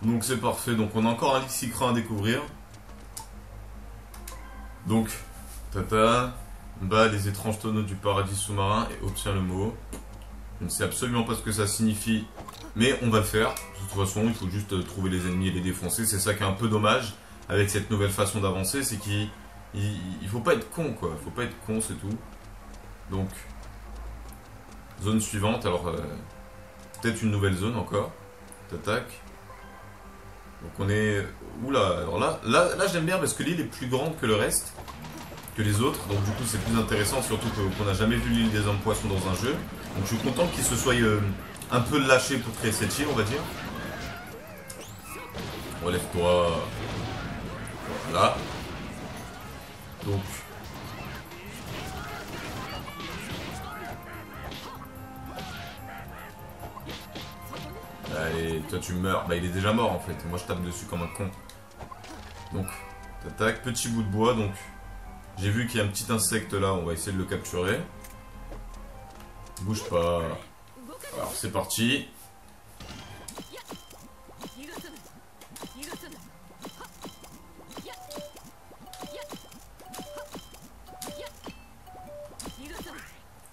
Donc c'est parfait, donc on a encore un Lixicran à découvrir. Donc, tata, bat les étranges tonneaux du paradis sous-marin et obtient le mot. Je ne sais absolument pas ce que ça signifie, mais on va le faire. De toute façon, il faut juste trouver les ennemis et les défoncer. C'est ça qui est un peu dommage avec cette nouvelle façon d'avancer, c'est qu'il faut pas être con, quoi. Il faut pas être con, c'est tout. Donc, zone suivante. Alors, peut-être une nouvelle zone encore. T'attaques. Donc on est... Oula, alors là j'aime bien parce que l'île est plus grande que le reste, que les autres. Donc du coup c'est plus intéressant, surtout qu'on n'a jamais vu l'île des hommes poissons dans un jeu. Donc je suis content qu'ils se soient un peu lâchés pour créer cette île, on va dire. Relève-toi. Voilà. Donc... Allez, toi tu meurs. Bah il est déjà mort en fait. Moi je tape dessus comme un con. Donc, t'attaques. Petit bout de bois. Donc, j'ai vu qu'il y a un petit insecte là. On va essayer de le capturer. Bouge pas. Alors c'est parti.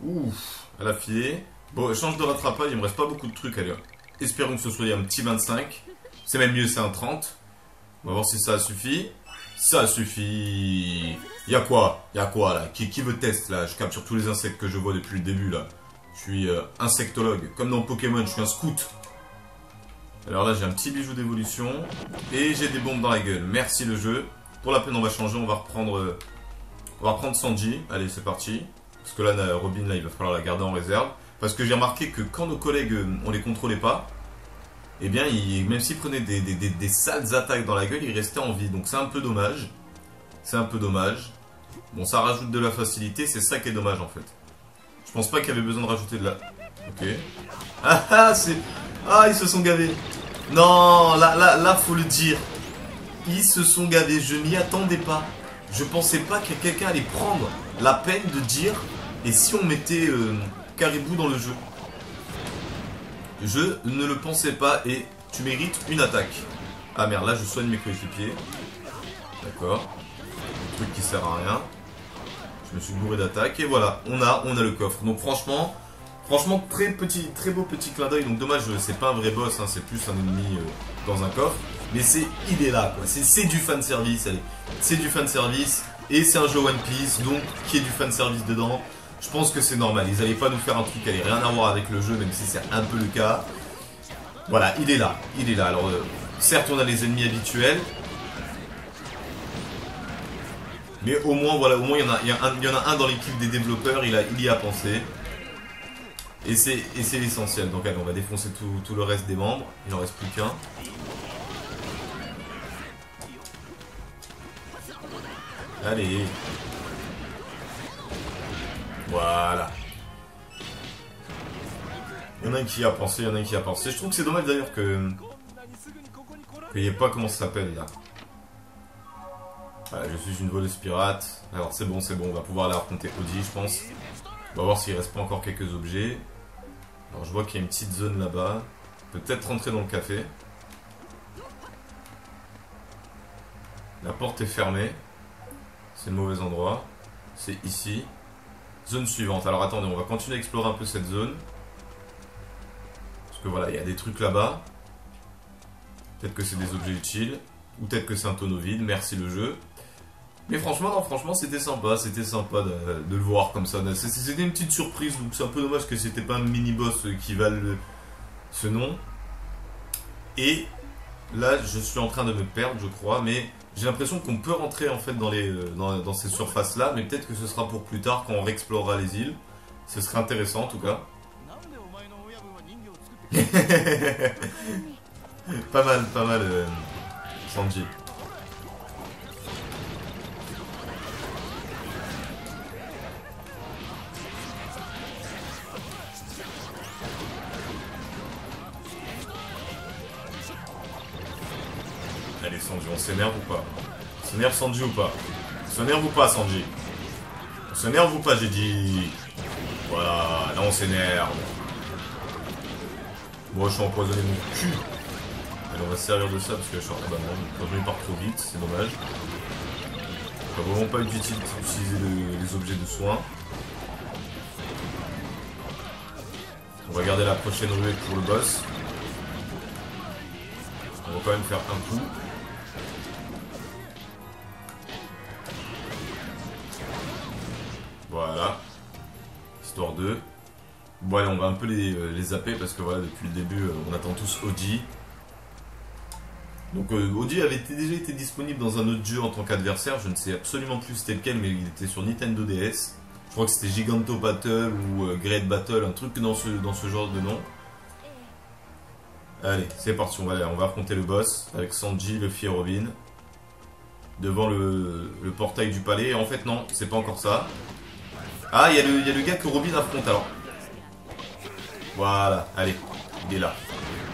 Ouf, elle a filé. Bon, échange de rattrapage. Il me reste pas beaucoup de trucs. Allez, espérons que ce soit un petit 25. C'est même mieux, c'est un 30. On va voir si ça suffit. Ça suffit. Y'a quoi là? Qui veut test là? Je capture tous les insectes que je vois depuis le début là. Je suis insectologue. Comme dans Pokémon, je suis un scout. Alors là, j'ai un petit bijou d'évolution. Et j'ai des bombes dans la gueule. Merci le jeu. Pour la peine, on va changer. On va reprendre Sanji. Allez, c'est parti. Parce que là, Robin, là, il va falloir la garder en réserve. Parce que j'ai remarqué que quand nos collègues, on les contrôlait pas, eh bien, même s'ils prenaient des sales attaques dans la gueule, ils restaient en vie. Donc c'est un peu dommage. C'est un peu dommage. Bon, ça rajoute de la facilité, c'est ça qui est dommage en fait. Je pense pas qu'il y avait besoin de rajouter de la... Ok. Ah, c'est... Ah, ils se sont gavés. Non, là, faut le dire. Ils se sont gavés, je m'y attendais pas. Je pensais pas que quelqu'un allait prendre la peine de dire... Et si on mettait Caribou dans le jeu? Je ne le pensais pas et tu mérites une attaque. Ah merde, là je soigne mes coéquipiers. D'accord. Un truc qui sert à rien. Je me suis bourré d'attaque et voilà, on a le coffre. Donc franchement très beau petit clin d'œil. Donc dommage, c'est pas un vrai boss, hein, c'est plus un ennemi dans un coffre. Mais il est là quoi, c'est du fanservice, allez. C'est du fanservice et c'est un jeu One Piece, donc qui est du fanservice dedans. Je pense que c'est normal, ils allaient pas nous faire un truc qui allait rien à voir avec le jeu, même si c'est un peu le cas. Voilà, il est là. Alors certes on a les ennemis habituels. Mais au moins, voilà, il y en a un dans l'équipe des développeurs, il y a pensé. Et c'est l'essentiel. Donc allez, on va défoncer tout le reste des membres. Il n'en reste plus qu'un. Allez. Voilà. Il y en a un qui y a pensé, Je trouve que c'est dommage d'ailleurs qu'il n'y ait pas comment ça s'appelle là. Voilà, je suis une voleuse pirate. Alors c'est bon, on va pouvoir aller affronter Audi, je pense. On va voir s'il reste pas encore quelques objets. Alors je vois qu'il y a une petite zone là-bas. Peut-être rentrer dans le café. La porte est fermée. C'est le mauvais endroit. C'est ici. Zone suivante. Alors attendez, on va continuer à explorer un peu cette zone. Parce que voilà, il y a des trucs là-bas. Peut-être que c'est des objets utiles. Ou peut-être que c'est un tonneau vide. Merci le jeu. Mais franchement, non, franchement, c'était sympa de le voir comme ça. C'était une petite surprise, donc c'est un peu dommage que c'était pas un mini-boss qui valent ce nom. Et là, je suis en train de me perdre, je crois, mais j'ai l'impression qu'on peut rentrer en fait dans ces surfaces-là, mais peut-être que ce sera pour plus tard quand on réexplorera les îles. Ce serait intéressant en tout cas. pas mal, Sanji. Allez Sanji, on s'énerve ou pas? On s'énerve Sanji ou pas? On s'énerve ou pas Sanji? On s'énerve ou pas j'ai dit? Voilà, là on s'énerve. Moi je suis empoisonné mon cul. Allez on va se servir de ça parce que je suis empoisonné par trop vite, c'est dommage. On va vraiment pas utiliser les objets de soins. On va garder la prochaine ruée pour le boss. On va quand même faire un coup. Voilà. Histoire de... Bon allez, on va un peu les zapper parce que voilà, depuis le début, on attend tous Oji. Donc Oji avait déjà été disponible dans un autre jeu en tant qu'adversaire. Je ne sais absolument plus c'était lequel, mais il était sur Nintendo DS. Je crois que c'était Giganto Battle ou Great Battle, un truc dans ce genre de nom. Allez, c'est parti, on va affronter le boss avec Sanji, Luffy et Robin. Devant le portail du palais. En fait non, c'est pas encore ça. Ah, il y a le gars que Robin affronte alors. Voilà, allez, il est là.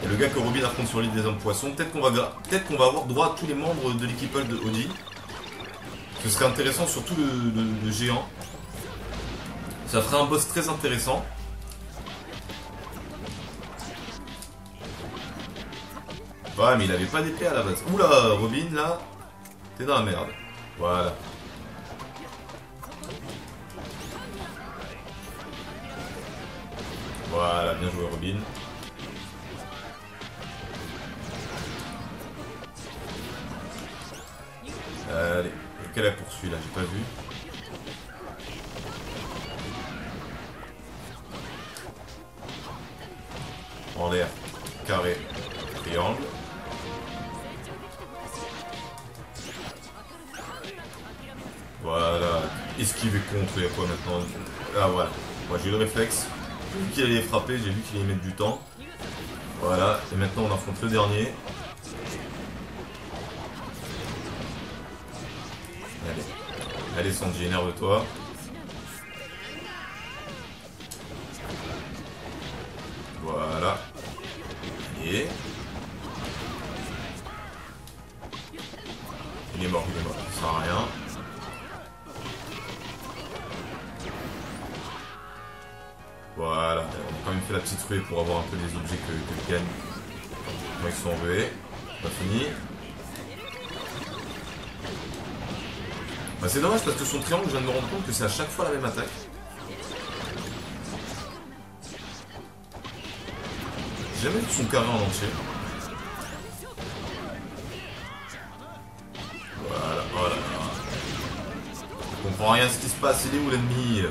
Il y a le gars que Robin affronte sur l'île des hommes poissons. Peut-être qu'on va avoir droit à tous les membres de l'équipage de Oji. Ce serait intéressant, surtout le géant. Ça ferait un boss très intéressant. Ouais, mais il avait pas d'épée à la base. Oula, Robin, là, t'es dans la merde. Voilà. Voilà, bien joué, Robin. Allez, quelle est la poursuite là? J'ai pas vu. En l'air, carré, triangle. Voilà, esquiver contre, il y a quoi maintenant? Ah voilà, moi j'ai eu le réflexe. vu qu'il allait frapper, j'ai vu qu'il allait mettre du temps. Voilà, et maintenant on affronte le dernier. Allez, allez Sanji, énerve-toi. Voilà. Allez. Il est mort, ça sert à rien. Voilà, on a quand même fait la petite ruée pour avoir un peu des objets que je gagne. Quand ils sont rués, pas fini. Bah, c'est dommage parce que son triangle, je viens de me rendre compte que c'est à chaque fois la même attaque. J'ai jamais vu son carré en entier. Voilà, voilà. Je comprends rien à ce qui se passe, il est où l'ennemi?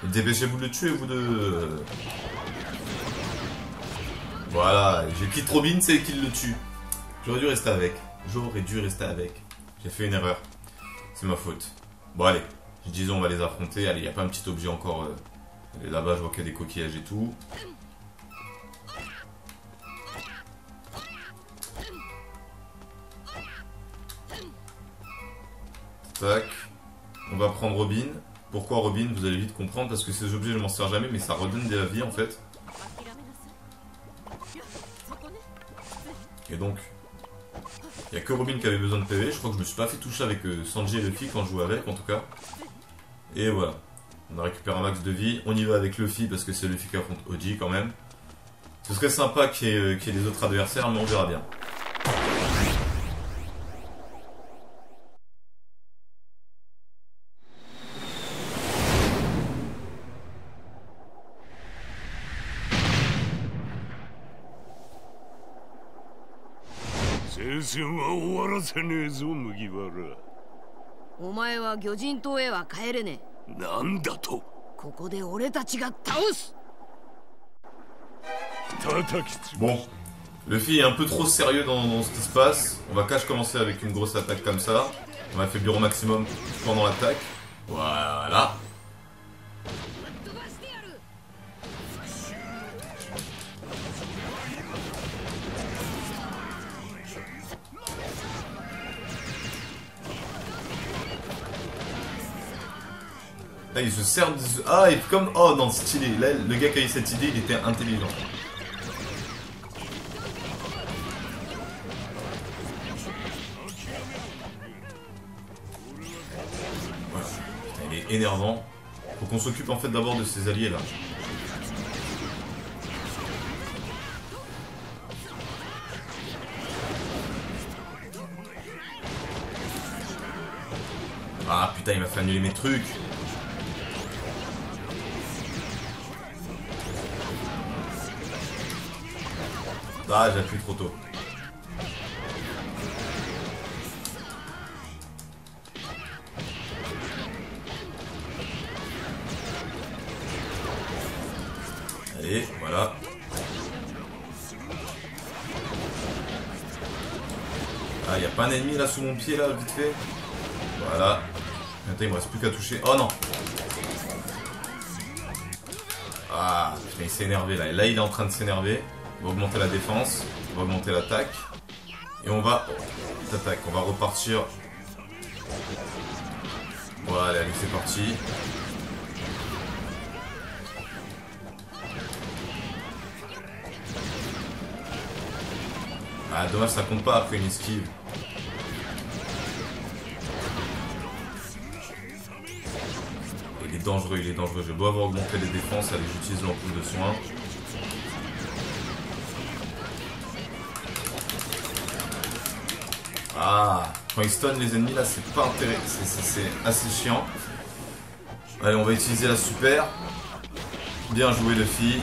Dépêchez-vous de le tuer, vous deux. Voilà, j'ai quitte Robin, c'est qu'il le tue. J'aurais dû rester avec. J'ai fait une erreur. C'est ma faute. Bon, allez. Disons, on va les affronter. Allez, il n'y a pas un petit objet encore. Là-bas, je vois qu'il y a des coquillages et tout. Tac. On va prendre Robin. Pourquoi Robin? Vous allez vite comprendre, parce que ces objets je m'en sers jamais, mais ça redonne de la vie en fait. Et donc, il n'y a que Robin qui avait besoin de PV. Je crois que je me suis pas fait toucher avec Sanji et Luffy quand je jouais avec en tout cas. Et voilà, on a récupéré un max de vie. On y va avec Luffy parce que c'est Luffy qui affronte Oji quand même. Ce serait sympa qu'il y ait les autres adversaires, mais on verra bien.お前は魚人島へは帰れねえ。なんだと。ここで俺たちが倒す。 Bon, Luffy est un peu trop sérieux dans ce qui se passe. On va cache commencer avec une grosse attaque comme ça. On va affaiblir au maximum pendant l'attaque. Voilà. Là, il se sert de... Ah, et comme... Oh, non, stylé. Là, le gars qui a eu cette idée, il était intelligent. Voilà. Putain, il est énervant. Faut qu'on s'occupe en fait d'abord de ses alliés, là. Ah, putain, il m'a fait annuler mes trucs. Ah, j'ai appuyé trop tôt. Allez, voilà. Ah, y a pas un ennemi là sous mon pied là, vite fait. Voilà. Attends, il me reste plus qu'à toucher. Oh non. Ah, putain, il s'est énervé là. Et là, il est en train de s'énerver. On va augmenter la défense, on va augmenter l'attaque. Et on va... Attaque, on va repartir. Voilà, allez, c'est parti. Ah, dommage, ça compte pas après une esquive. Il est dangereux, il est dangereux. Je dois avoir augmenté les défenses. Allez, j'utilise l'ampoule de soin. Ah, quand il stun les ennemis là, c'est pas intéressant, c'est assez chiant. Allez, on va utiliser la super. Bien joué Luffy.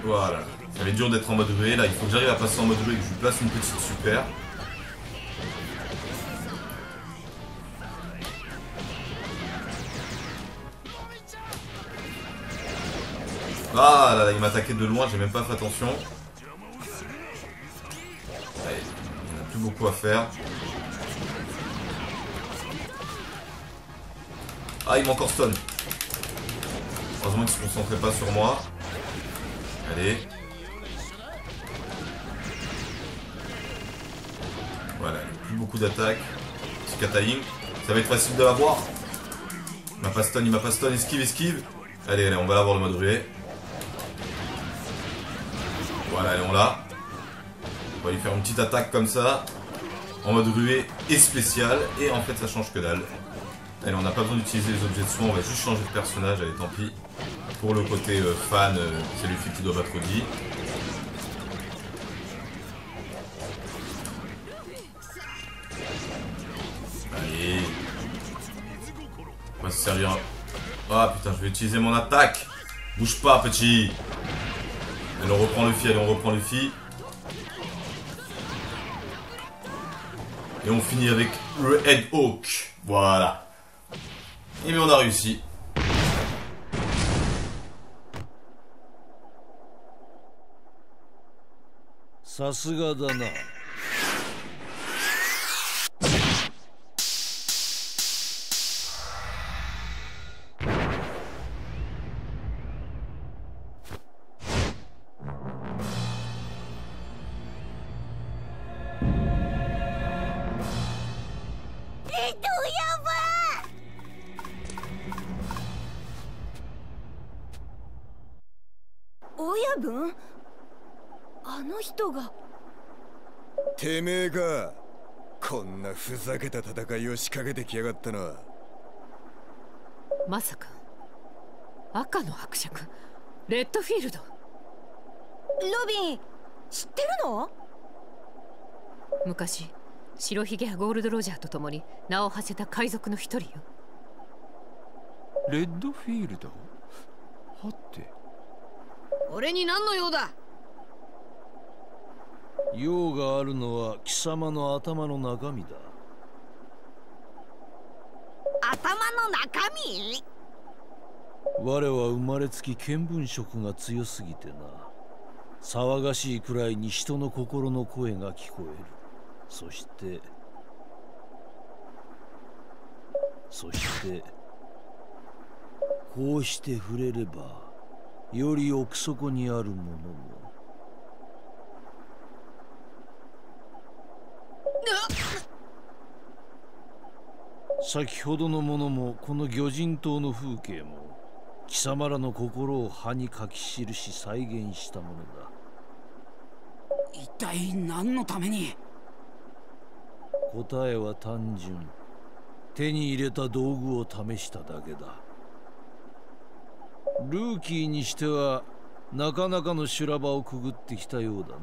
Voilà. Ça va être dur d'être en mode ruée là, il faut que j'arrive à passer en mode ruée et que je lui place une petite super. Ah là là, il m'a attaqué de loin, j'ai même pas fait attention. Allez. Plus beaucoup à faire. Ah, il m'a encore stun. Heureusement qu'il se concentrait pas sur moi. Allez. Voilà, plus beaucoup d'attaques. Petit Kataïng. Ça va être facile de l'avoir. Il m'a pas stun, esquive, esquive. Allez, allez, on va l'avoir le mode ruée. Voilà, allez, on l'a. On va lui faire une petite attaque comme ça. En mode ruée et spécial. Et en fait, ça change que dalle. Allez, on n'a pas besoin d'utiliser les objets de soin. On va juste changer de personnage. Allez, tant pis. Pour le côté fan, c'est lui qui doit battre Guy. Allez. On va se servir. Ah putain, je vais utiliser mon attaque. Bouge pas, petit. Allez, on reprend Luffy, allez, on reprend Luffy. Et on finit avec le Head Hawk. Voilà. Et bien on a réussi. Çaすがだな。親分？あの人が。てめえか。こんなふざけた戦いを仕掛けてきやがったな。まさか赤の伯爵レッドフィールド。ロビン知ってるの？昔白ひげやゴールドロジャーと共に名を馳せた海賊の一人よ。レッドフィールドはて。俺に何の用だ？用があるのは貴様の頭の中身だ。頭の中身？我は生まれつき見聞色が強すぎてな。騒がしいくらいに人の心の声が聞こえる。そしてこうして触れればより奥底にあるものも。先ほどのものもこの魚人島の風景も貴様らの心を葉に書き記し再現したものだ。一体何のために？答えは単純。手に入れた道具を試しただけだ。ルーキーにしてはなかなかの修羅場をくぐってきたようだな。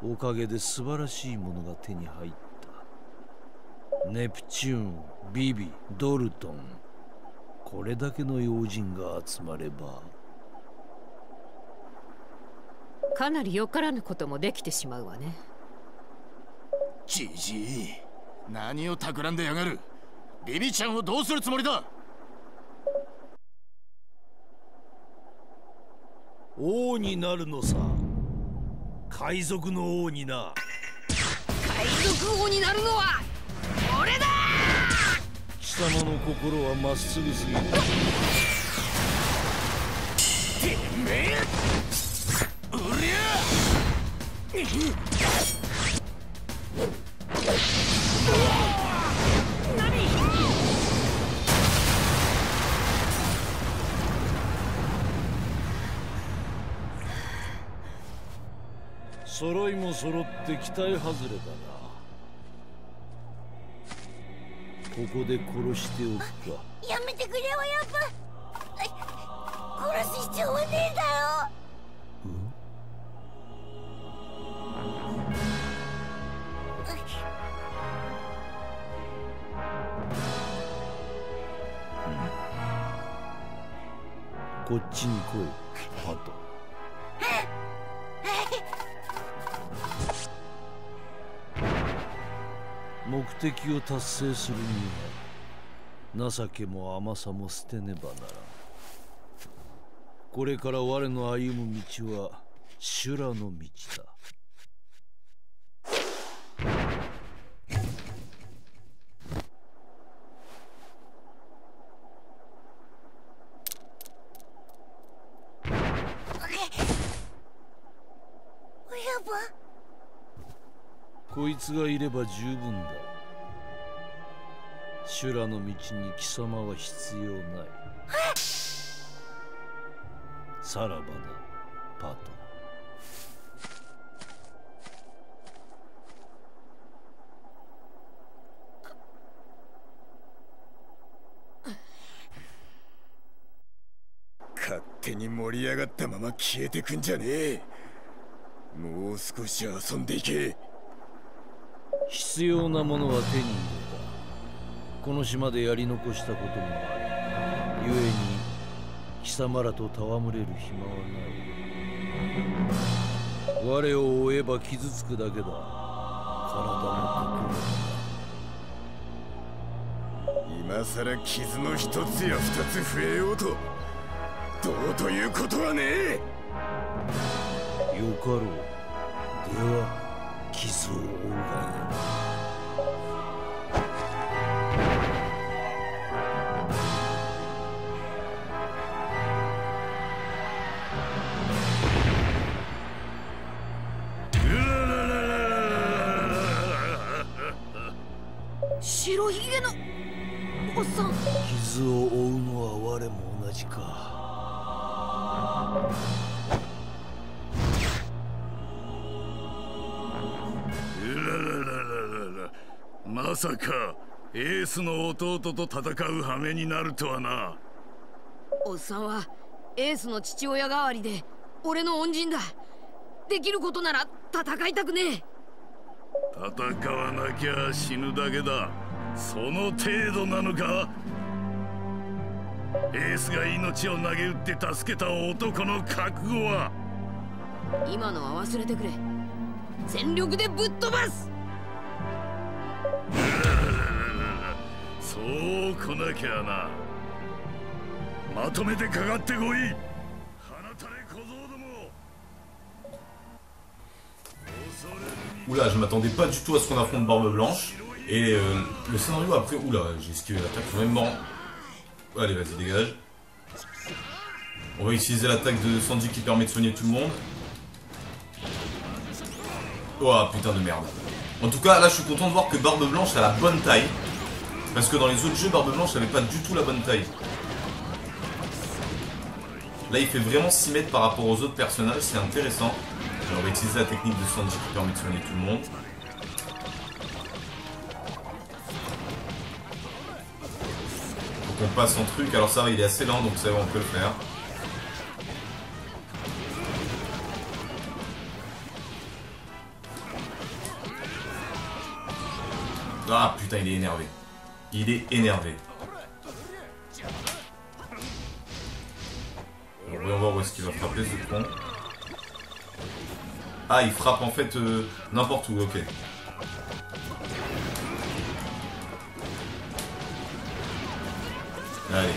おかげで素晴らしいものが手に入った。ネプチューン、ビビ、ドルトン。これだけの要人が集まればかなりよからぬこともできてしまうわね。じじい、何を企んでやがる。ビビちゃんをどうするつもりだ。王になるのさ。海賊の王にな。海賊王になるのは俺だ。貴様の心はまっすぐすぎる。てめえうりゃ揃いも揃って期待外れだな。ここで殺しておくか。やめてくれ親分。殺す必要はねえんだよ。こっちに来い、パト。目的を達成するには情けも甘さも捨てねばならん。これから我の歩む道は修羅の道だ。こいつがいれば十分だ。修羅の道に貴様は必要ない。さらばだ、パト。勝手に盛り上がったまま消えてくんじゃねえ。もう少し遊んでいけ。必要なものは手に入れた。この島でやり残したこともある。故に貴様らと戯れる暇はない。我を追えば傷つくだけだ。体も心も。今さら傷の一つや二つ増えようとどうということはねえ。よかろう。では傷を負うがいい。白ひげのおっさん。傷を負うのは我も同じか。まさかエースの弟と戦う羽目になるとはな。おっさんはエースの父親代わりで俺の恩人だ。できることなら戦いたくねえ。戦わなきゃ死ぬだけだ。その程度なのか。エースが命を投げ打って助けた男の覚悟は。今のは忘れてくれ。全力でぶっ飛ばす。そう来なきゃな。まとめてかかってこい。放たれ小僧ども。Oula, je m'attendais pas du tout à ce qu'on affronte Barbe Blanche. Et le scénario après... Oula, j'ai esquivé l'attaque, c'est même bon. Allez, vas-y, dégage. On va utiliser l'attaque de Sanji qui permet de soigner tout le monde. Oh putain de merde. En tout cas, là je suis content de voir que Barbe Blanche a la bonne taille. Parce que dans les autres jeux, Barbe Blanche n'avait pas du tout la bonne taille. Là il fait vraiment 6 mètres par rapport aux autres personnages, c'est intéressant. On va utiliser la technique de Sanji qui permet de soigner tout le monde. Faut qu'on passe son truc, alors ça va, il est assez lent donc ça va, on peut le faire. Ah putain, il est énervé. Il est énervé. On va voir où est-ce qu'il va frapper ce con. Ah, il frappe en fait n'importe où, ok. Allez.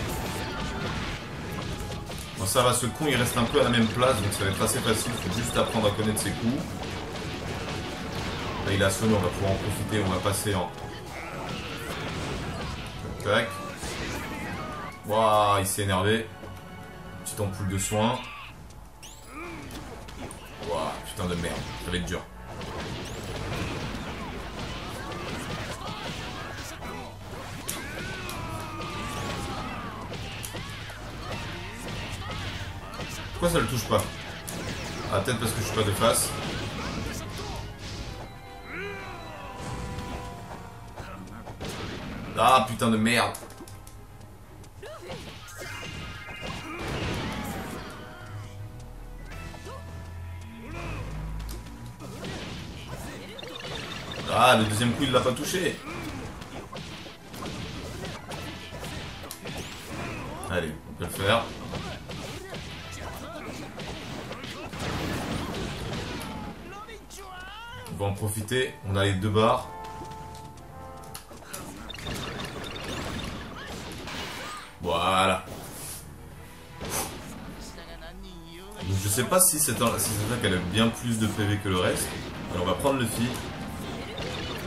Bon, ça va, ce con il reste un peu à la même place, donc ça va être assez facile, il faut juste apprendre à connaître ses coups. Là, il a sonné, on va pouvoir en profiter, on va passer en... Tac. Waouh, il s'est énervé. Petite ampoule de soin. Waouh, putain de merde, ça va être dur. Pourquoi ça le touche pas? Ah, peut-être parce que je suis pas de face. Ah putain de merde. Ah, le deuxième coup il l'a pas touché. Allez, on peut le faire. On va en profiter, on a les 2 barres. Voilà. Donc je sais pas si cette attaque elle a bien plus de PV que le reste. Alors on va prendre le Luffy.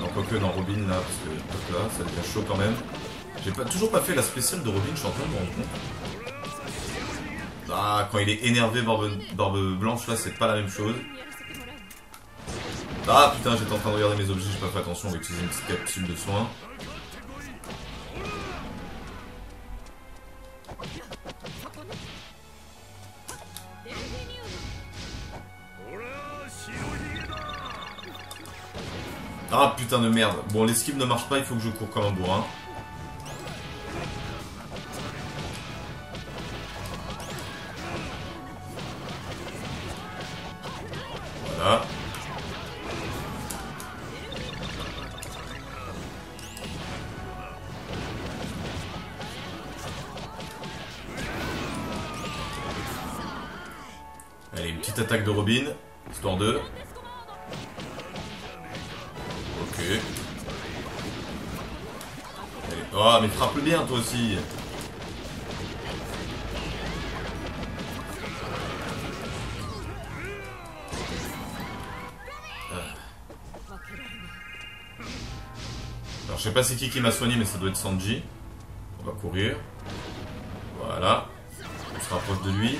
Non, quoique dans Robin là, parce que hop là, ça devient chaud quand même. J'ai toujours pas fait la spéciale de Robin, je suis en train de me rendre compte. Ah, quand il est énervé, barbe blanche là, c'est pas la même chose. Ah putain, j'étais en train de regarder mes objets, j'ai pas fait attention, on va utiliser une petite capsule de soin. Ah putain de merde. Bon, l'esquive ne marche pas, il faut que je cours comme un bourrin. Voilà. Allez, une petite attaque de Robin, histoire de... Ok. Allez. Oh, mais frappe bien toi aussi. Alors je sais pas c'est qui m'a soigné, mais ça doit être Sanji. On va courir. Voilà. On se rapproche de lui.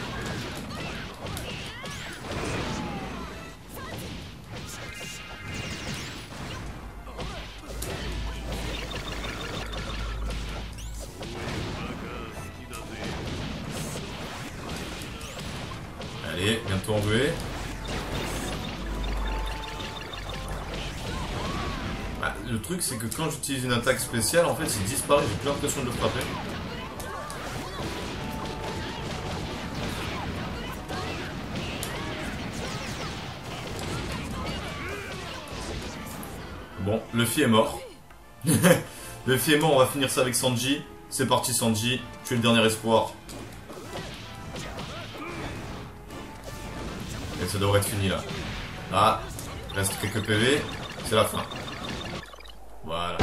Allez, bientôt enlevé. Bah, le truc c'est que quand j'utilise une attaque spéciale, en fait il disparaît, j'ai plus l'impression de le frapper. Bon, Luffy est mort. Luffy est mort, on va finir ça avec Sanji. C'est parti Sanji, tu es le dernier espoir. Et ça devrait être fini là. Ah, il reste quelques PV, c'est la fin. Voilà.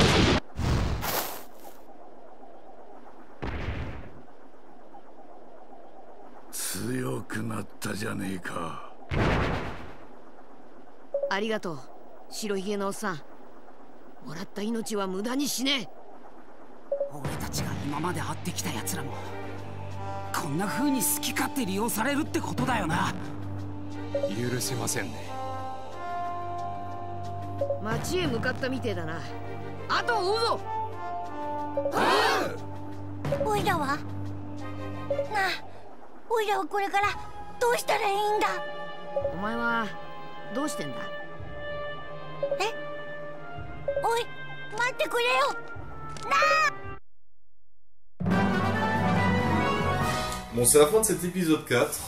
Arigato, 白ひげのおっさん。もらった命は無駄にしねえ。俺たちが今まで会ってきた奴らもこんな風に好き勝手利用されるってことだよな。許せませんね。町へ向かったみてえだな。あと追うぞ。オイラはなあ、オイラはこれからどうしたらいいんだ。お前はどうしてんだ。え、おい、待ってくれよなあ。 Bon, c'est la fin de cet épisode 4.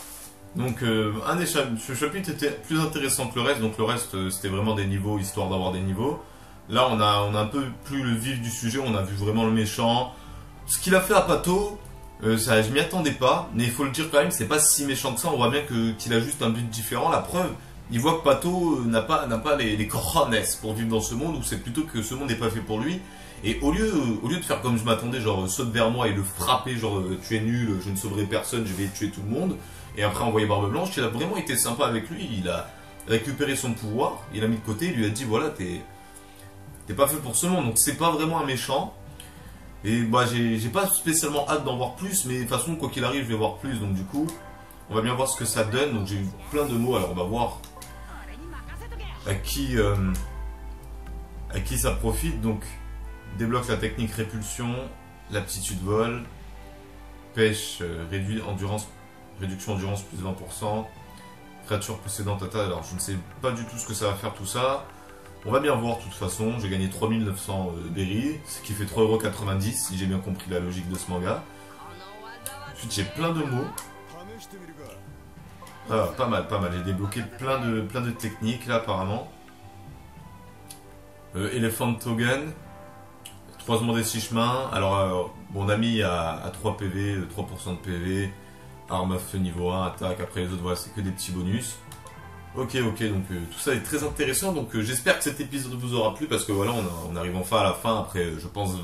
Donc, ce chapitre était plus intéressant que le reste. Donc, le reste, c'était vraiment des niveaux, histoire d'avoir des niveaux. Là, on a un peu plus le vif du sujet. On a vu vraiment le méchant. Ce qu'il a fait à Pato, ça, je m'y attendais pas. Mais il faut le dire quand même, c'est pas si méchant que ça. On voit bien qu'il a juste un but différent. La preuve, il voit que Pato n'a pas les cojones pour vivre dans ce monde. Ou c'est plutôt que ce monde n'est pas fait pour lui. Et au lieu de faire comme je m'attendais, genre saute vers moi et le frapper, genre tu es nul, je ne sauverai personne, je vais tuer tout le monde, et après envoyer Barbe Blanche, il a vraiment été sympa avec lui, il a récupéré son pouvoir, il l'a mis de côté, il lui a dit voilà, t'es pas fait pour ce monde, donc c'est pas vraiment un méchant. Et bah j'ai pas spécialement hâte d'en voir plus, mais de toute façon, quoi qu'il arrive, je vais voir plus, donc du coup, on va bien voir ce que ça donne. Donc j'ai eu plein de mots, alors on va voir à qui ça profite. Donc débloque la technique répulsion, l'aptitude vol, pêche, réduction endurance plus 20%, créature possédante attaque. Alors je ne sais pas du tout ce que ça va faire tout ça. On va bien voir de toute façon. J'ai gagné 3900 berries, ce qui fait 3,90€ si j'ai bien compris la logique de ce manga. Ensuite j'ai plein de mots. Ah, pas mal. J'ai débloqué plein de techniques là apparemment. Elephant Togen. Croisement des 6 chemins. Alors, mon ami a 3 PV, 3% de PV. Arme à feu niveau 1, attaque. Après les autres, voilà, c'est que des petits bonus. Ok, donc tout ça est très intéressant. Donc j'espère que cet épisode vous aura plu parce que voilà, on arrive enfin à la fin après, je pense,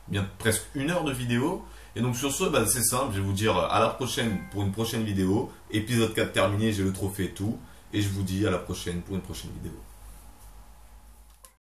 bien presque 1 heure de vidéo. Et donc sur ce, bah, c'est simple, je vais vous dire à la prochaine pour une prochaine vidéo. Épisode 4 terminé, j'ai le trophée et tout. Et je vous dis à la prochaine pour une prochaine vidéo.